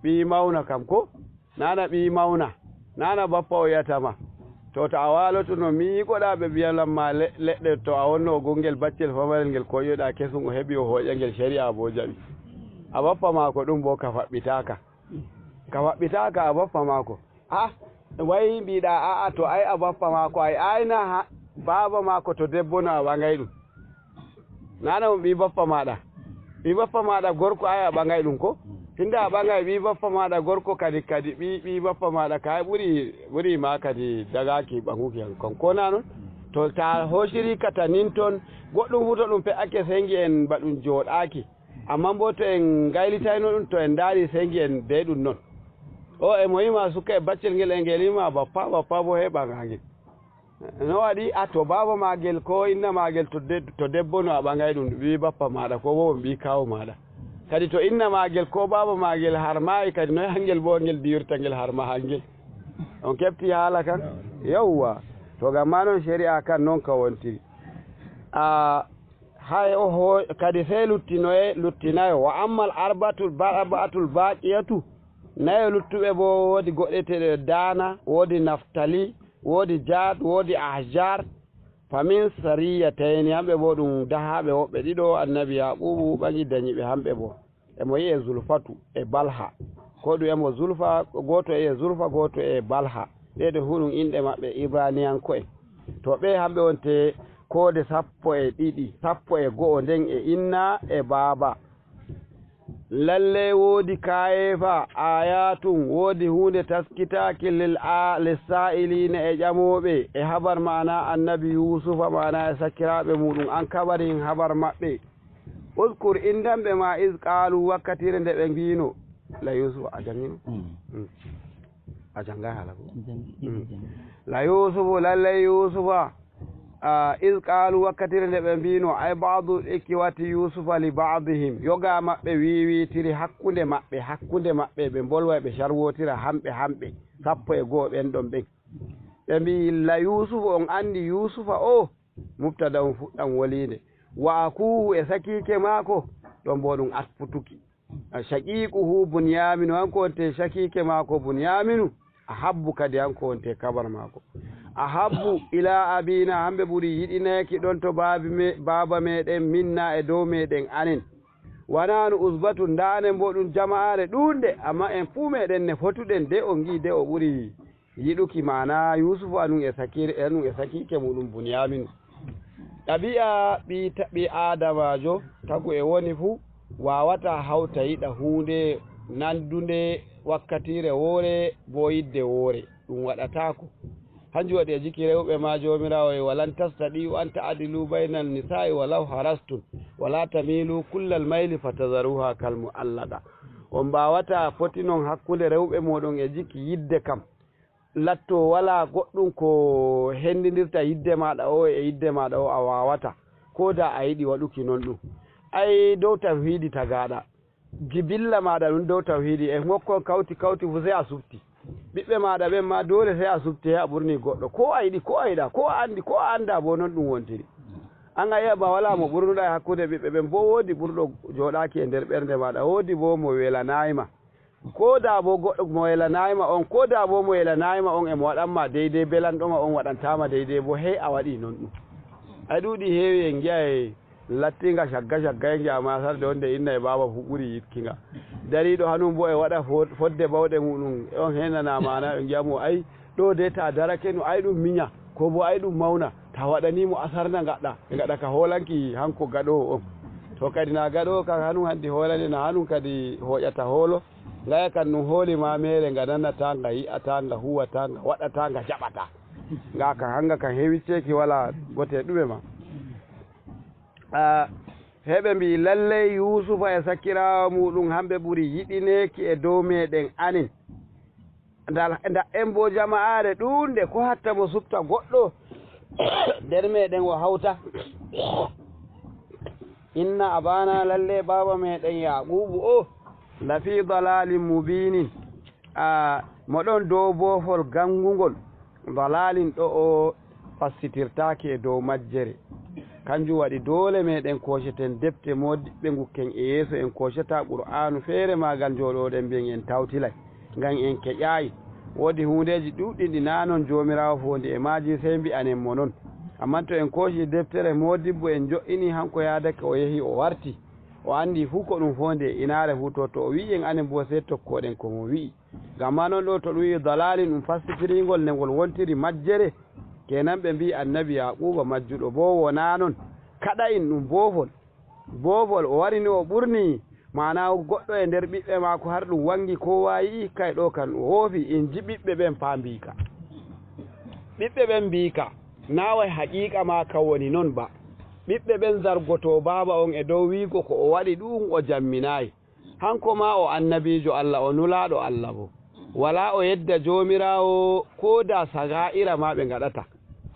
ɓi mawna kam ko nana ɓi mawna nana bappa o yiyatama to a waloto no miiƙoɗa ɓe mbiyalanma leɗɗe to a wonno gongel baccel famarel ngel koyoɗa kesum o heeɓi o hooƴa ngel shari'a bo jaɓi a bappa maako ɗum bo ka faɓɓitaka a bappa maako wayi mbiɗa aa to ay a bappa maako ay ayna baaba maako to debbo no a ɓagay ɗum nana mo ɓi bappa maɗa gorko ay a ɓagay ɗum ko tinde a ɓagay ɓi bappa maɗa gorko kadi ɓi bappa maɗa ka ɓuri ma kadi dagaki ɓaguki kon kona noon to ta hoosiri kata nin toon goɗɗum fu to ɗum fe'ake sengi en baɗum jooɗaki amma bo to en gaylitayno ɗum to en daari sengi en de ɗum noon o e mo yima suka e baccel ngel e ngel yima bappa bo heɓagagel no waɗi a to baba magel ko inna magel to debbo no a ɓagay ɗum ɓi bappa maɗa ko bo ɓi kawo maɗa kadi to inna magel ko baba magel harmayi kadi noy hangel bo ngel diwirta ngel harma hangel on kefti haala kan yawwa to gamma noon shari'a kan noon ka wontiri hay o kadi sey luttinayo wa ammal arba'atul baqiyatu nayo luttuɓe bo woodi goɗɗeteɗe dana woodi naftali woodi jad woodi ahjar famin sariyatayni hamɓe bo ɗum dahaɓe woɓɓe ɗiɗo annabi yaqubu ɓagi dañiɓe hamɓe bo emo yi'e zulfatu e balha ko ɗum emo zulfa goto e zulfa goto e balha ɗeɗo fu ɗum inɗe maɓɓe ibraniyanko en to ɓe hamɓe wonte koode 12 sappo e go'o nden e inna e baaba lalle wodi kayefa ayatun wodi hunde taskitaki lissa'ilina e ƴamoɓe e habar mana annabi yusufa mana e sakiraɓe muɗum an kabarin habar maɓɓe uskur indanɓe ma is qalu wakkatire nde ɓe mbino la yusufa a jangino a jangay hala ko la yusufu lalle yusufa is qalu wakkatire nde ɓe mbino ay badu ikiwati yusufa li badihim yoga maɓɓe wiwitiri hakkunde maɓɓe ɓe bolwa ɓe sarwotira hamɓe sappo e goho ɓen ɗon ɓen ɓe mbi la yusufu on andi yusufa o mubtada um fuɗɗam wolide wa akuhu e sakike maako ɗon bo ɗum asputuki shaqiquhu bunyaminu hanko wonte shakike maako bunyaminu a habbu kadi hanko wonte kabar maako a habbu ila abina hamɓe ɓuri yiɗineki ɗon to baba meɗen minna e dow meɗen anen wananu usbatu ndanen bo ɗum jama'are ɗunde amma en fuu meɗen ne fotuɗen de on gi de o ɓuri yiɗuki mana yusufu anum e sakike muɗum bunyaminu ɗabi'a ɓi adamajo tagu e woni fuu wawata hawta yiɗa hunde nandunde wakkatire woore bo yidde woore ɗum waɗatako hanjum waɗi e jiki rewɓe ma jomirawo e walan tastadi'u an ta'dilu bayna an-nisa'i walaw harastum wala tamilu kullal mayli fatadharuha kal mu'allaqa on mbawata foti noon hakkunde rewɓe moɗon e jiki yidde kam latto wala goɗɗum ko hendidirta yidde maɗa o e yidde maɗa o a wawata ko da a yiɗi waɗuki noon ɗum ay dow tawhidi tagaɗa jibilla maɗa ɗum dow tawhidi e gokkon kawti fu sey a subti ɓiɓɓe maɗa ɓen ma dole sey a subti he a ɓurni goɗɗo ko a yiɗi ko a yiɗa ko a andi ko a anda bo noon ɗum wontiri an a yiya ba wala mo ɓurnuɗa e hakkude ɓiɓɓe ɓen bo woodi ɓurɗo joɗaki e nder ɓernde maɗa woodi bo mo welanayima ko da bo goɗɗo mo welanayima on ko da bo mo welanayima on emo waɗanma deydey belanɗoma on waɗantama deydey bo hey a waɗi noon ɗum ay ɗuɗi heewi en giya e lattinga shagga e giya ma sarde wonde inna e baba fu ɓuri yitkinga dariɗo hanum bo e waɗa fodde bawɗe muɗum on henanamana ɓe giyamo ay ɗo de ta darake no ay ɗum miña ko bo ay ɗum mawna ta waɗanimo asarna gaɗɗa ɓe gaɗa ka holanki hanko gaɗowo on to kadi na gaɗowo ka hanum hanti holande na hanum kadi hoƴata hoolo ngaya kan ɗum hoolima mere nga nanata nga yi'ata nga huwata nga waɗata nga jaɓata nga ka hanga kan hewicceki wala gote ɗume ma heɓe mbi lallay yusufa e sakirawa muɗum hamɓe ɓuri yiɗineki e dow meɗen anin nda en bo jama'are ɗunde ko hatta mo subta goɗɗo nder meɗen o hawta inna abana lalle baba meɗen yaqubu o lafi dalalin mubinin moɗon dow boofol gangugol dalalin ɗo o fassitirtaki e dow majjere kanjum waɗi dole meɗen kocceten defte modiɓɓe gukken e yeeso en kocceta qur'anu feere magal joɗoɗen mbiyen en tawtilay ngam en keƴayi woodi hundeji ɗuɗɗi ɗi nanon jomirawo fondi e maji sey mbi'anen mo noon amma to en kocci deftere modibbo en jo'ini hanko yadake o yeehi o warti o andi fuu ko ɗum fonde inare fu to o wi en anen bo sey tokkoɗen komo wi'i gamma noon ɗo to ɗum wi dalalin ɗum fastifiringol nde ngol wontiri majjere kenan ɓe mbi annabi yaquba majjuɗo bo wona noon kaɗa in ɗum boofol o warini o ɓurni mana goɗɗo e nder ɓiɓɓe maako har ɗum wangi kowa yi'i kay ɗo kan o hoofi inji ɓiɓɓe ɓen fa mbika ɓiɓɓe ɓen mbika naway haqiqa ma ka woni noon ba ɓiɓɓe ɓen zargoto baba on e dow wiigo ko o waɗi ɗum o jamminayi hanko ma o annabijo Allah o nulaɗo Allah bo wala o yedda jomirawo ko da saga'ira ma ɓe gaɗata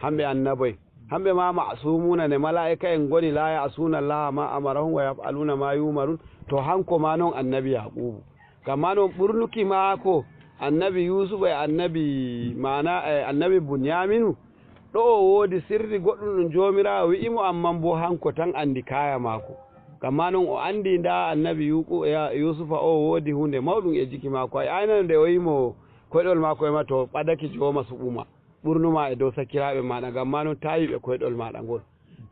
hamɓe annaboy hamɓe ma ma'sumuna ne mala'ika en goni la ya'suna Allah ma amarahum wa yaf'aluna ma yumarun to hanko ma non annabi yaqubu kamma non ɓurnuki maako annabi yusuf e annabi mana annabi bunyaminu ɗo o woodi sirri goɗɗum ɗum jomirawo wi'imo amman bo hanko tan andi kaya maako kamma non o andi nda annabi yusufa o woodi hunde mawɗum e jiki maako ay aynano nde o yimo koyɗol maako e ma to ɓadaki joma suɓuma ɓurnuma e dow sakiraɓe maɗa gamma noon tawiɓe koyɗol maɗa ngol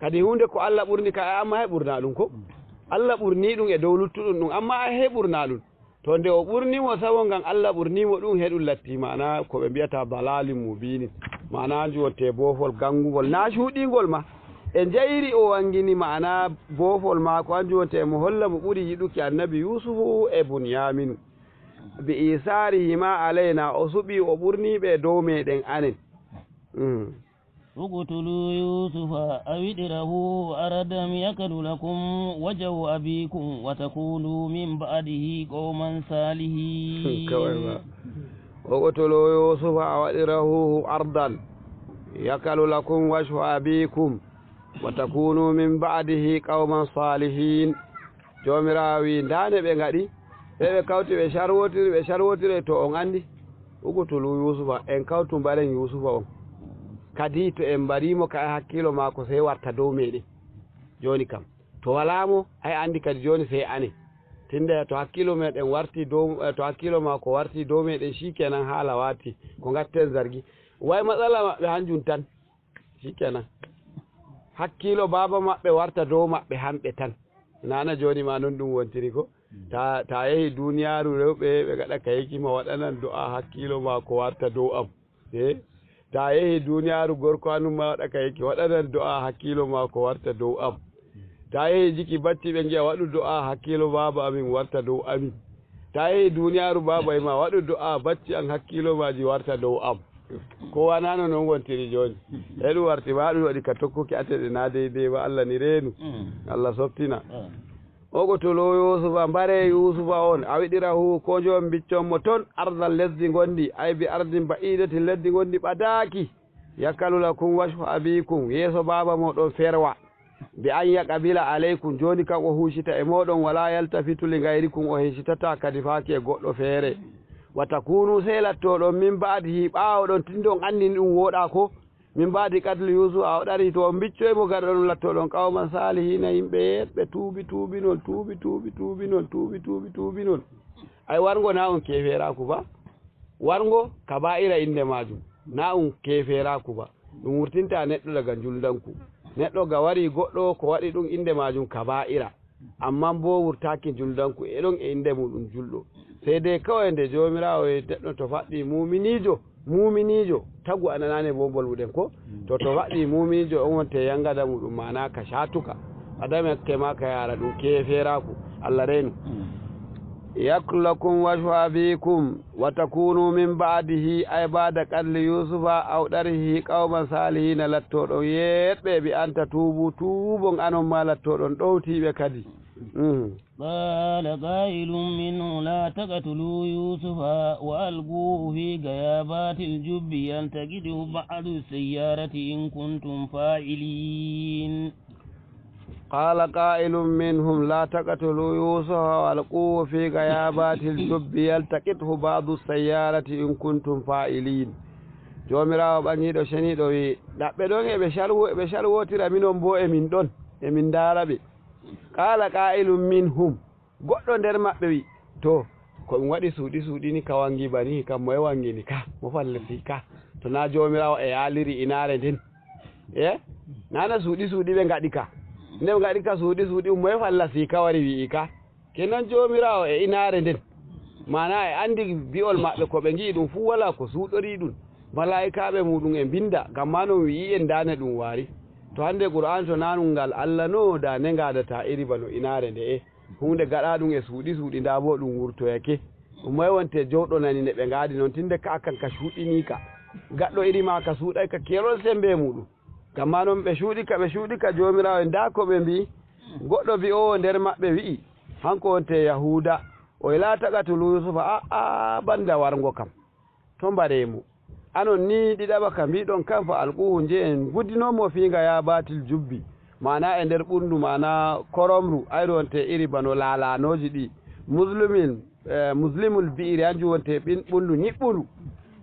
kadi hunde ko Allah ɓurni ka amma he ɓurna ɗum ko Allah ɓurni ɗum e dow luttuɗum ɗum amma he ɓurna ɗum to nde o ɓurnimo sabo ngam Allah ɓurnimo ɗum he ɗum latti mana ko ɓe mbiyata dalalin mubinin mana jote boofol gangugol na cuuɗingol ma e jayri o wangini ma'ana bofol maako anjum wonte mo holla mo ɓuri yiɗuki annabi yusufu e bunyaminu bi isarihima alayna o suɓi o ɓurniɓe dow meɗen anen اقتلوا يوسف أو اطرحوه أرضا يكل لكم وجه أبيكم وتكونوا من بعده قوما صالحين اقتلوا يوسف أو اطرحوه أرضا يكل لكم وجه أبيكم وتكونوا من بعده قوما صالحين jomirawi ndane ɓe ngaɗi ɓe kawti ɓe sharwotiri to on andi uqtulu yusufa en kawtu mbaren yusufa on kadi to en mbarimo ka hakkilo mako sey warta dow meɗen joni kam to walamo ay andi kadi joni sey ane tinde to hakkilo meɗen warti dow to hakkilo mako warti dow meɗen shikenan haala wati ko gatten zargi way matsala maɓɓe hanjum tan shikenan hakkilo baba maɓɓe warta dow maɓɓe hamɓe tan nana joni ma non ɗum wontiri ko ta yehi duniyaru rewɓe ɓe gaɗa ka yekima waɗanan do'a hakkilo mako warta dow am ta yehi duniyaru gorko anuma waɗa ka yeki waɗanan do'a hakkilo mako warta dow am ta yehi jiki bacci ɓe giya waɗu do'a hakkilo baba amin warta dow amin ta yehi duniyaru baba e ma waɗu do'a bacci an hakkilo maji warta dow am kowa nano non wontiri joni e ɗum warti ma ɗum waɗi ka tokkuki ateɗe na deydey ba Allah ni reenu Allah softina oqtulu yusufa mbare yusufa on a wiɗirahu ko jom biccon toon ardal lesdi gondi ay bi ardin ba'idatin lesdi gondi ɓadaki yakkalu lakum washu abikum yeeso baba moɗon ferwa bi an yaqabila aleykum joni kan o hucita e moɗon wala yaltafitu li gayrikum o hesitata kadi faaki e goɗɗo feere wa takunu sey lattoɗon min baadihi ɓawoɗon tindon andini ɗum woɗa ko min baadi kadlu yusuf a ɗari to on biccoymo gaɗa ɗum lattoɗon qawman salihina yimɓe yeɗɓe tuubi non ay wargo na on keferaku ba wargo kaba'ira inde majum na on keferaku ba ɗum wurtinta neɗɗo daga juldanku neɗɗo ga wari goɗɗo ko waɗi ɗum inde majum kaba'ira amma bo wurtaki juldanku e ɗon e inde muɗum julɗo sey de kawai nde jomirawo e neɗɗo to faɗɗi muminijo tagu ananane bo bolwuɗen ko to faɗɗi muminijo on wonte yangada muɗum mana ka shatuka adame hakke ma ka yara ɗum keferaku Allah renu yaklakum washu abikum wa takunu min ba'dihi ay ba'da qatli yusufa aw darihi qauman salihina lattoɗon yeɗɓe bi anta tuubon anon ma lattoɗon ɗowtiɓe kadi قال قائل منه لا تقتلوا يوسف وألقوه في غيابات الجب يلتقطه بعض السيارة إن كنتم فاعلين قال قائل منهم لا تقتلوا يوسف وألقوه في غيابات الجب يلتقطه بعض السيارة إن كنتم فاعلين jomirawo ɓangiɗo ceniɗo wi ɗaɓɓe ɗon eɓe sharwotira minon bo emin ɗon emin daraɓe qala qa'ilum minhum goɗɗo nder maɓɓe wi to ko mi waɗi suuɗi ni ka wangi bani kam moye wangini ka mo falliti ka to na jomirawo e yaaliri inare nden nana suuɗi ɓe ngaɗi ka nde ɓe ngaɗi ka suuɗi moye fallasi ka wari wi'i ka kenan jomirawo e inare nden mana e andi bi'ol maɓɓe ko ɓe ngi'i ɗum fu wala ko suuɗori ɗum malaikaɓe muɗum e binda gam ma no wi'i en dane ɗum waari to hande qur'an to nanum ngal Allah no da ne gadata iri bano inare nde hunde gaɗa ɗum e suuɗi nda bo ɗum wurtoyake ɗum moy wonte jowɗonani ne ɓe ngadi noon tinde ka kan ka shuuɗini ka gaɗɗo iri ma ka suuɗay ka kerol sembe muɗum gam ma noon ɓe shuuɗi ka jomirawo nda ko ɓe mbi goɗɗo bi o nder maɓɓe wi'i hanko wonte yahuda o la taqatulu yusufa a banda wargo kam to mbaremo anon ni ɗiɗaɓa ka mbiɗon kam fa alquhu je en guddinomo fiinga ya batil jubbi mana e nder ɓundu mana koromru ayɗo wonte iri bano laalanoji ɗi muslimul bi'iri hanjum wonte ɓundu ñiɓɓundu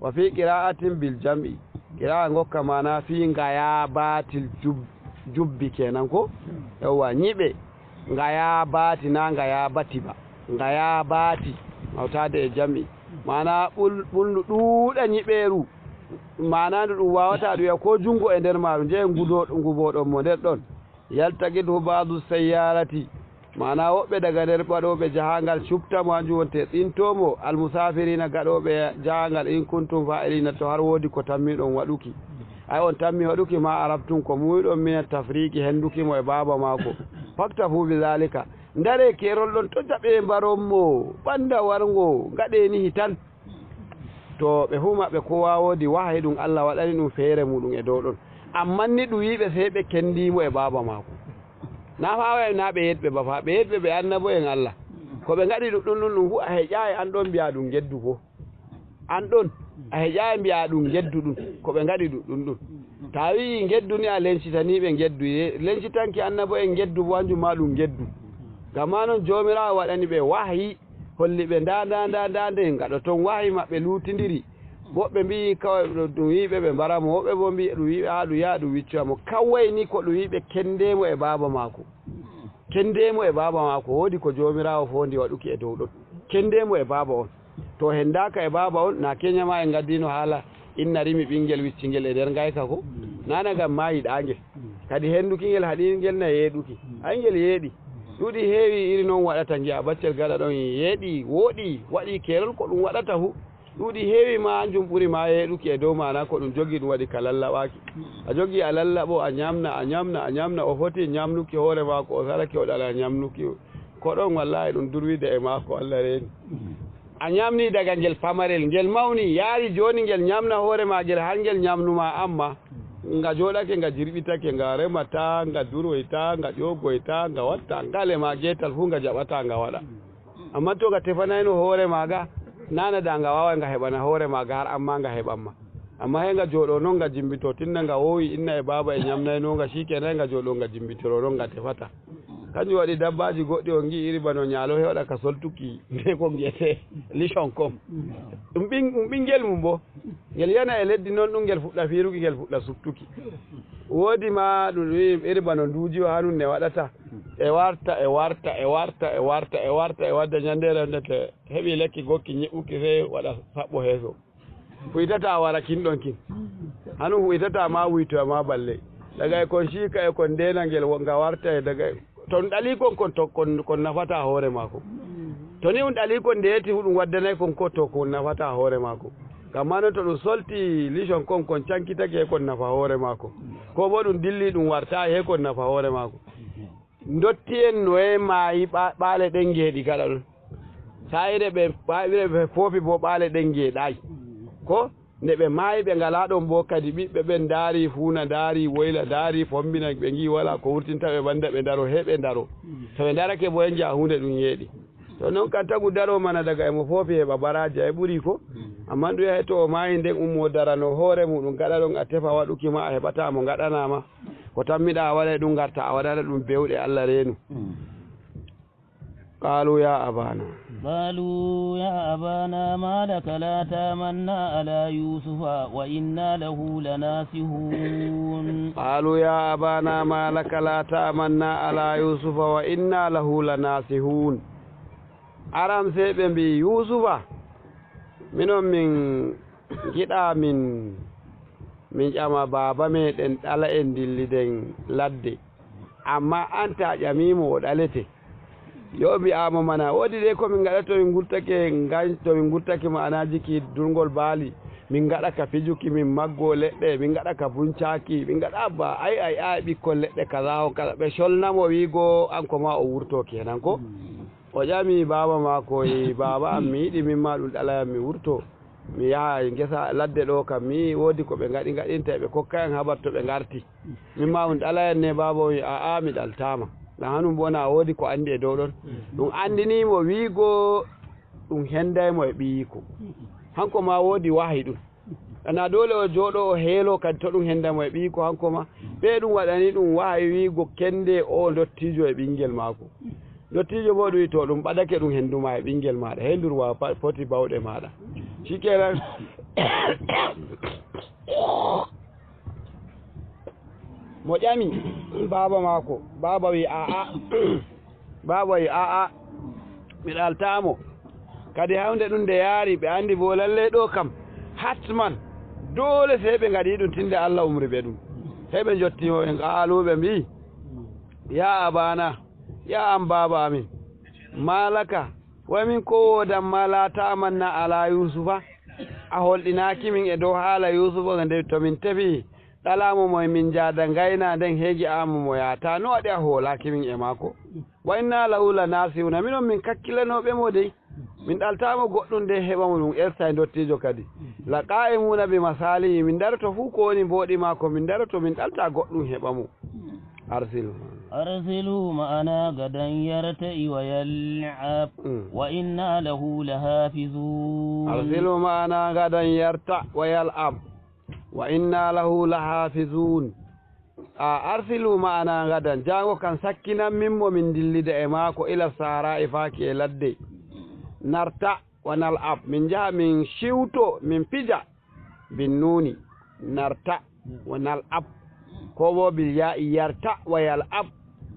wa fi qira'atin bil jam'i qira'a gokka mana fiinga ya batil jubbi kenan ko yawwa ñiɓe nga ya bati na nga ya bati ba nga ya bati hawtade e jam'i mana ɓundu ɗuuɗa ñiɓeru mana ɗum wawata ɗum ko jungo e nder maɗum je nguboɗon mo nder ɗon yaltaqidu ba'du sayyarati mana woɓɓe daga nder baɗoɓe jahangal cuptamo hanjum wonte ɗintomo almusafirina gaɗoɓe jahangal in kuntum fa'ilina to har wodi ko tammiɗon waɗuki ay on tammi waɗuki ma arabtum ko muyɗon min tafriqi hendukimo e baba mako fakta fu bi zalika ndare kerol ɗon to jaɓe mbaronmo ɓanda wargo gaɗeni hitan to ɓe fu maɓɓe kowa wodi wahay ɗum Allah waɗani ɗum feere muɗum e dow ɗon amman ni ɗum yiɓe sey ɓe kendimo e baba mako na fawa na ɓe yetɓe ba fa ɓe yetɓe ɓe annabo en Allah ko ɓe gaɗi ɗum ɗum fu a heƴayi an ɗon mbiya ɗum geddu fo an ɗon a heƴayi mbiya ɗum geddu ɗum ko ɓe gaɗi ɗum ta wi geddu ni a lencitaniɓe geddu lencitanki annabo en geddu bo hanjum ma ɗum geddu gam ma noon jomirawo waɗani ɓe wahayi holli ɓe nde gaɗa toon wahayi maɓɓe lutidiri woɓɓe mbi kawai ɗum yiɓe ɓe mbaramo woɓɓe bo mbi ɗum yiɓe ha ɗum yaha ɗum wiccoyamo kawai ni ko ɗum yiɓe kendemo e baba mako kendemo e baba mako wodi ko jomirawo fondi waɗuki e dow ɗon kendemo e baba on to hendaka e baba on na keñama en gaddino haala inna rimi ɓinguel wiccingel e nder gayka ko nana gam ma yiɗagel kadi hendukingel haɗingel na yeeɗuki ayngel yeeɗi ɗuɗi heewi iri noon waɗata jiya baccel gaɗa ɗon yeeɗi wooɗi waɗi kerol ko ɗum waɗata hu ɗuɗi heewi ma hanjum ɓuri ma yeeɗuki e dow mana ko ɗum jogi ɗum waɗi ka lallaɓaki a jogi a lallaɓo a ñamna o foti ñamnuki hoore mako o sarake o ɗala ñamnuki ko ɗon wallahi ɗum durwide e mako Allah reeni a ñamni daga ngel pamarel ngel mawni yaari joni ngel ñamna hoore ma ngel har ngel ñamnuma amma nga joɗake nga jirɓitake nga remata nga durwoyta nga ƴogoyta nga watta ngale ma getal fu nga jaɓata nga waɗa amma to nga tefanayno hoore maga nana da nga wawa nga heɓana hoore maga har amma nga heɓanma amma he nga jooɗo noon nga jimbito tinna nga wowi inna e baba e ñamnaynonga shikenan nga jooɗo nga jimbitiro noon nga tefata kanjum waɗi dabbaji goɗɗi o gi iri bano ñaalo hewaɗa ka soltuki nde ko mbiyete lichon kom ɗum ɓinguel mum bo ngel yana e leddi noon ɗum ngel fuɗɗa firuki ngel fuɗɗa suttuki woodi ma ɗum iri bano nduuji o hanum ne waɗata e warta ñandere ndete heɓi lekki gokki ñiɓɓuki sey waɗa saɓɓo heeso huytata wara kinɗon kin hanum huytata ma wuytoya ma balle daga e kon siika e kon ndena ngel nga warta e daga to ɗum ɗali kon nafata hoore mako to ni ɗum ɗali kon ndeyeti fu ɗum waddanay kon ko to kon nafata hoore mako gam ma noon to ɗum solti lichon kon cankitake he kon nafa hoore mako ko bo ɗum dilli ɗum warta he kon nafa hoore mako dotti en noye maayi ɓaale ɗengeeɗi gaɗa ɗon sayire ɓe foofi bo ɓaale ɗengeeɗayi ko nde ɓe maayi ɓe ngala ɗon bo kadi ɓiɓɓe ɓen daari fuuna daari woyla daari fombina ɓe ngi wala ko wurtinta ɓe banda ɓe daro he ɓe daro to ɓe darake bo en jaa hunde ɗum yeeɗi to noon kan tagu daro mana daga emo foofi heɓa baraji ay ɓuri ko amma ɗum yahe to o maayi nden ummo darano hoore muɗum gaɗa ɗon a tefa waɗuki ma a heɓata mo gaɗanama ko tammiɗa a waɗa ɗum garta a waɗana ɗum bewɗe Allah reenu قالوا يا أبانا ما لك لا تامنا على يوسف وإنا له لناسهون قالوا يا أبانا ما لك لا تامنا على يوسف وإنا له لناسهون أرام سيبن بيوسف منهم من جدا من جما بابا ميدن على اندل دين لدي أما أنت جميمو ودالته yo mi ama mana wodi de ko min gaɗa to min gurtake ma anajiki durgol baali min gaɗa ka fijuki min maggo leɗɗe min gaɗa ka buncaki min gaɗa ba ay ɓikkol leɗɗe kaza o kaza ɓe solnamo wigo an ko ma o wurto kenan ko o ƴami baba mako baba am mi yiɗi min ma ɗum ɗalayam mi wurto mi yaha gesa ladde ɗo kam mi wodi ko ɓe gaɗinta ɓe kokka en habar to ɓe garti min ma ɗum ɗalayan ne baba o aa mi ɗaltama na hanum bona wodi ko andi e dow ɗon ɗum andinimo wiigo ɗum hendaymo e ɓiyiko hanko ma wodi wahi ɗum ana dole o jooɗo o heelo kadi to ɗum hendaymo e ɓiyiko hanko ma ɓe ɗum waɗani ɗum wahi wiigo kende o dottijo e ɓinguel maako dottijo bo ɗum wi to ɗum ɓadake ɗum henduma e ɓinguel maɗa hendurwa foti bawɗe maɗa shikenan mo ƴami baba mako baba wi aa mi ɗaltamo kadi hawde ɗum nde yaari ɓe andi bo lalle ɗo kam hatman dole sey ɓe gaɗi ɗum tinde Allah umri ɓe ɗum sey ɓe jottimo en qaaluɓe mbi ya abana ya am baba amin malaka wamin ko wodan ma la tamanna ala yusufa a holɗinaki min e dow haala yusufa nde to min tefi ɗalamo moye min jaada ngayna nden heegi amo mo yaata no waɗi a hoolaki min e maako wa inna lahu lanasihuna minon min kakkilanoɓe mo dey min ɗaltamo goɗɗum nde heɓamo ɗum erta e dottijo kadi laqa'imuna bi masalihi min daroto fuu ko woni mboɗi maako min daroto min ɗalta goɗɗum heɓamo أرسله معنا غدا يرتئ ويلعب وإنا له لحافظون أرسله معنا غدا يرتع ويلعب وإنا له لحافظون أرسله معنا غدا جانgo kan sakkinan mimmo min dillida e maako ila sahara faaki e ladde narta wa nal'ab min jaha min shiwto min pija bin nuni narta wa nal'ab ko bo bil ya'i yarta wa yal'ab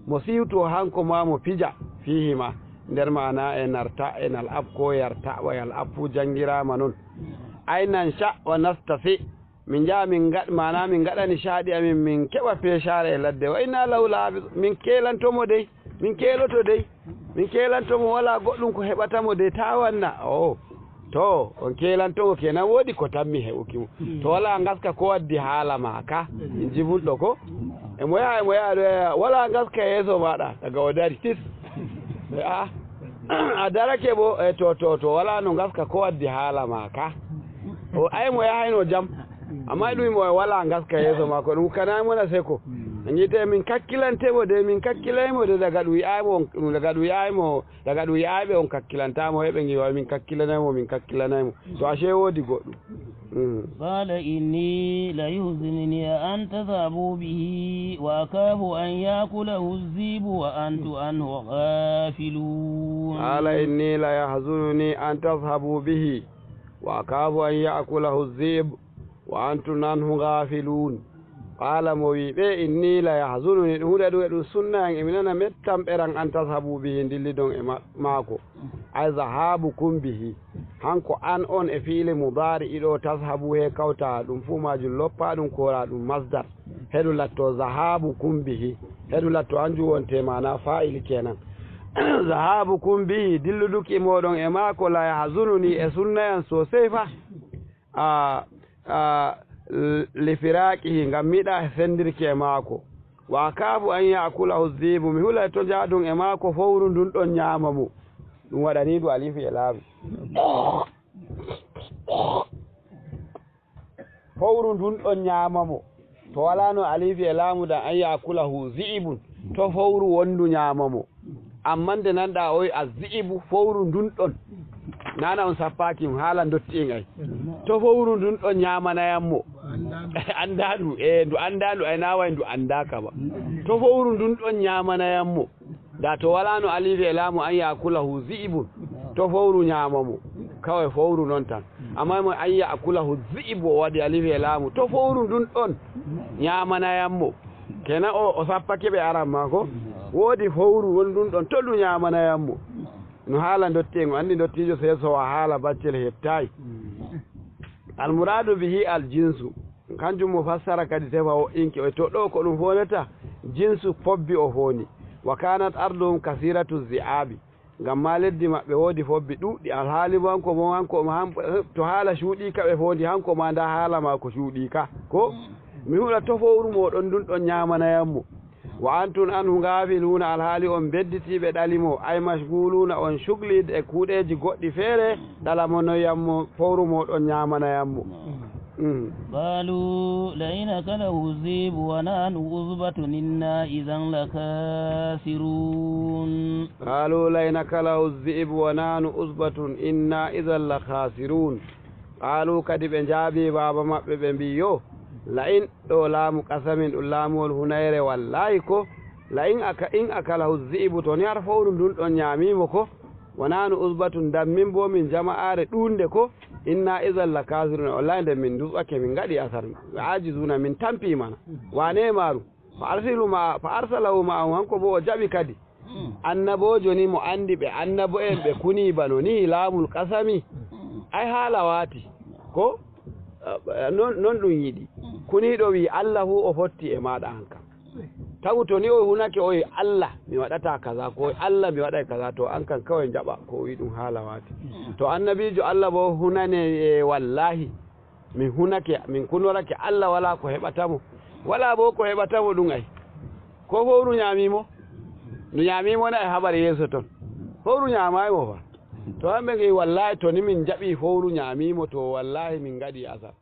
mo siwto hanko ma mo pija fihima nder mana e narta e nal'ab ko yarta wa yal'ab fu jangirama non aynan sha wa nastasi min jaa min gad mana min gadani shaadi amin min keba peshare e ladde wa inna laula min kelantomo dey min keloto dey min kelantomo wala goddum ko hebatamo dey tawanna to on kelantomo kenan wodi ko tammi heɓukimo to wala ngaska ko waddi haala maka jibulɗo ko e moya wala ngaska yeeso maɗa daga o dari tis a darake bo e to wala no ngaska ko waddi haala maka o ay mo yahayno jam amma ɗum mo wala ngaska yeeso mako ɗum kanamona seko jite min kakkilantemo de min kakkilaymo de daga ɗum yi'ayɓe on kakkilantamo heɓe giwa min kakkilanaymo to ashe woodi goɗɗum قال إني ليحزنني أن تذهبوا به وأخاف أن يأكله الذئب وأنتم عنه غافلون قال إني ليحزنني أن تذهبوا به وأخاف أن يأكله الذئب وأنتم عنه غافلون قال مويبه إني لا يحزنني هذا دو سنة إمنا متم إران أن تذهبوا به دلي دون ماكو أي ذهابكم به هانكو أن أون إفيل مضارع إلو تذهبوا هي كوتا دم فما جلوبا دم كورا دم مصدر هدو لاتو ذهابكم به هدو لاتو أنجو وانتمانا فائل كينا ذهابكم به دلو دوكي مودون إماكو لا يحزنني إسنة سوسيفة lifiraqihi ngam miɗa sendirke maako wa kaafu an ya'kulahu dhibu mi hula to jaadun e maako fowru ndun ɗon ñaama mo ɗum waɗani du alifi e laabi fowru ndun ɗon ñaama mo to wala no alifi e laamu dan an ya'kulahu dhi'ibun to fowru wondu ñaama mo amma nde nanɗa oy az-zi'ibu fowru ndun ɗon nana on sappakim haala dotti ay to fowru ndun ɗon ñamanayammo andaɗu ndu andaɗu ay naway ndu andaka ba to fowru ndun ɗon ñamanayammo da to wala no alifi e laamu an ya'kulahu zi'ibun to fowru ñamamo kawai fowru non tan amma mo an ya'kulahu zi'ibu o waɗi alifi e laamu to fowru ndun ɗon ñamanayammo kenan o sappake ɓe aran ma ko woodi fowru won ɗum ɗon to ɗum ñamanayammo no haala dottego andi dottijo seeso o haala baccel heɓtayi almuradu bihi aljinsu kanjum mo fassara kadi tefa o inki o to ɗo ko ɗum fonata jinsu fobbi o foni wa kanat ardum kasiratu zi'abi ngam ma leddi maɓɓe woodi fobbi ɗuɗɗi alhaali mo hanko to haala cuuɗika ɓe fondi hanko ma nda haala ma ko cuuɗika ko mi huɗa to fowru moɗon ndun ɗon ñamanayammo wa antun anhu gafiluna alhaali on bedditiɓe ɗalimo ay mashguluna on cuglide e kuuɗeji goɗɗi feere ɗalamonoyammo fowru moɗon ñamanayammo قالوا لئن أكله الذئب ونحن عصبة إنا إذا لخاسرون قالوا لئن أكله الذئب ونحن عصبة إنا إذا لخاسرون قالوا كدب جابي بابا مابɓe ɓe mbi yo la'in ɗo laamu kasamin ɗum laamugol hunayre wallahi ko la'in in akalahu zi'bu to ni har fowru ndun ɗon ñaamimo ko wonano usbatun dammin bo min jama'are ɗunde ko inna idhan lakasiruna wallahi nde min duɓake min gaɗi asar ajizuna min tampi mana wane maru fa arsalahu ma'ahu hanko bo o jaɓi kadi annabojo ni mo andi ɓe annabo en ɓe kuni bano ni laamul kasami ay haala waati ko non ɗum yiɗi kuniɗo wi Allah hu o fotti e maɗa hankam tagu to ni o hunake o Allah mi waɗata kaza ko Allah mi waɗay kaza to an kan kawai jaɓa ko wi ɗum haala waati to annabijo Allah bo hunane wallahi min hunake min kunorake Allah wala ko heɓatamo wala bo ko heɓatamo ɗum ay ko fowru ñamimo ndu ñamimo na e haɓar yeeso toon fowru ñamaymo fa to hamɓe ngi wallahi to ni min jaɓi fowru ñamimo to wallahi min gaɗi asar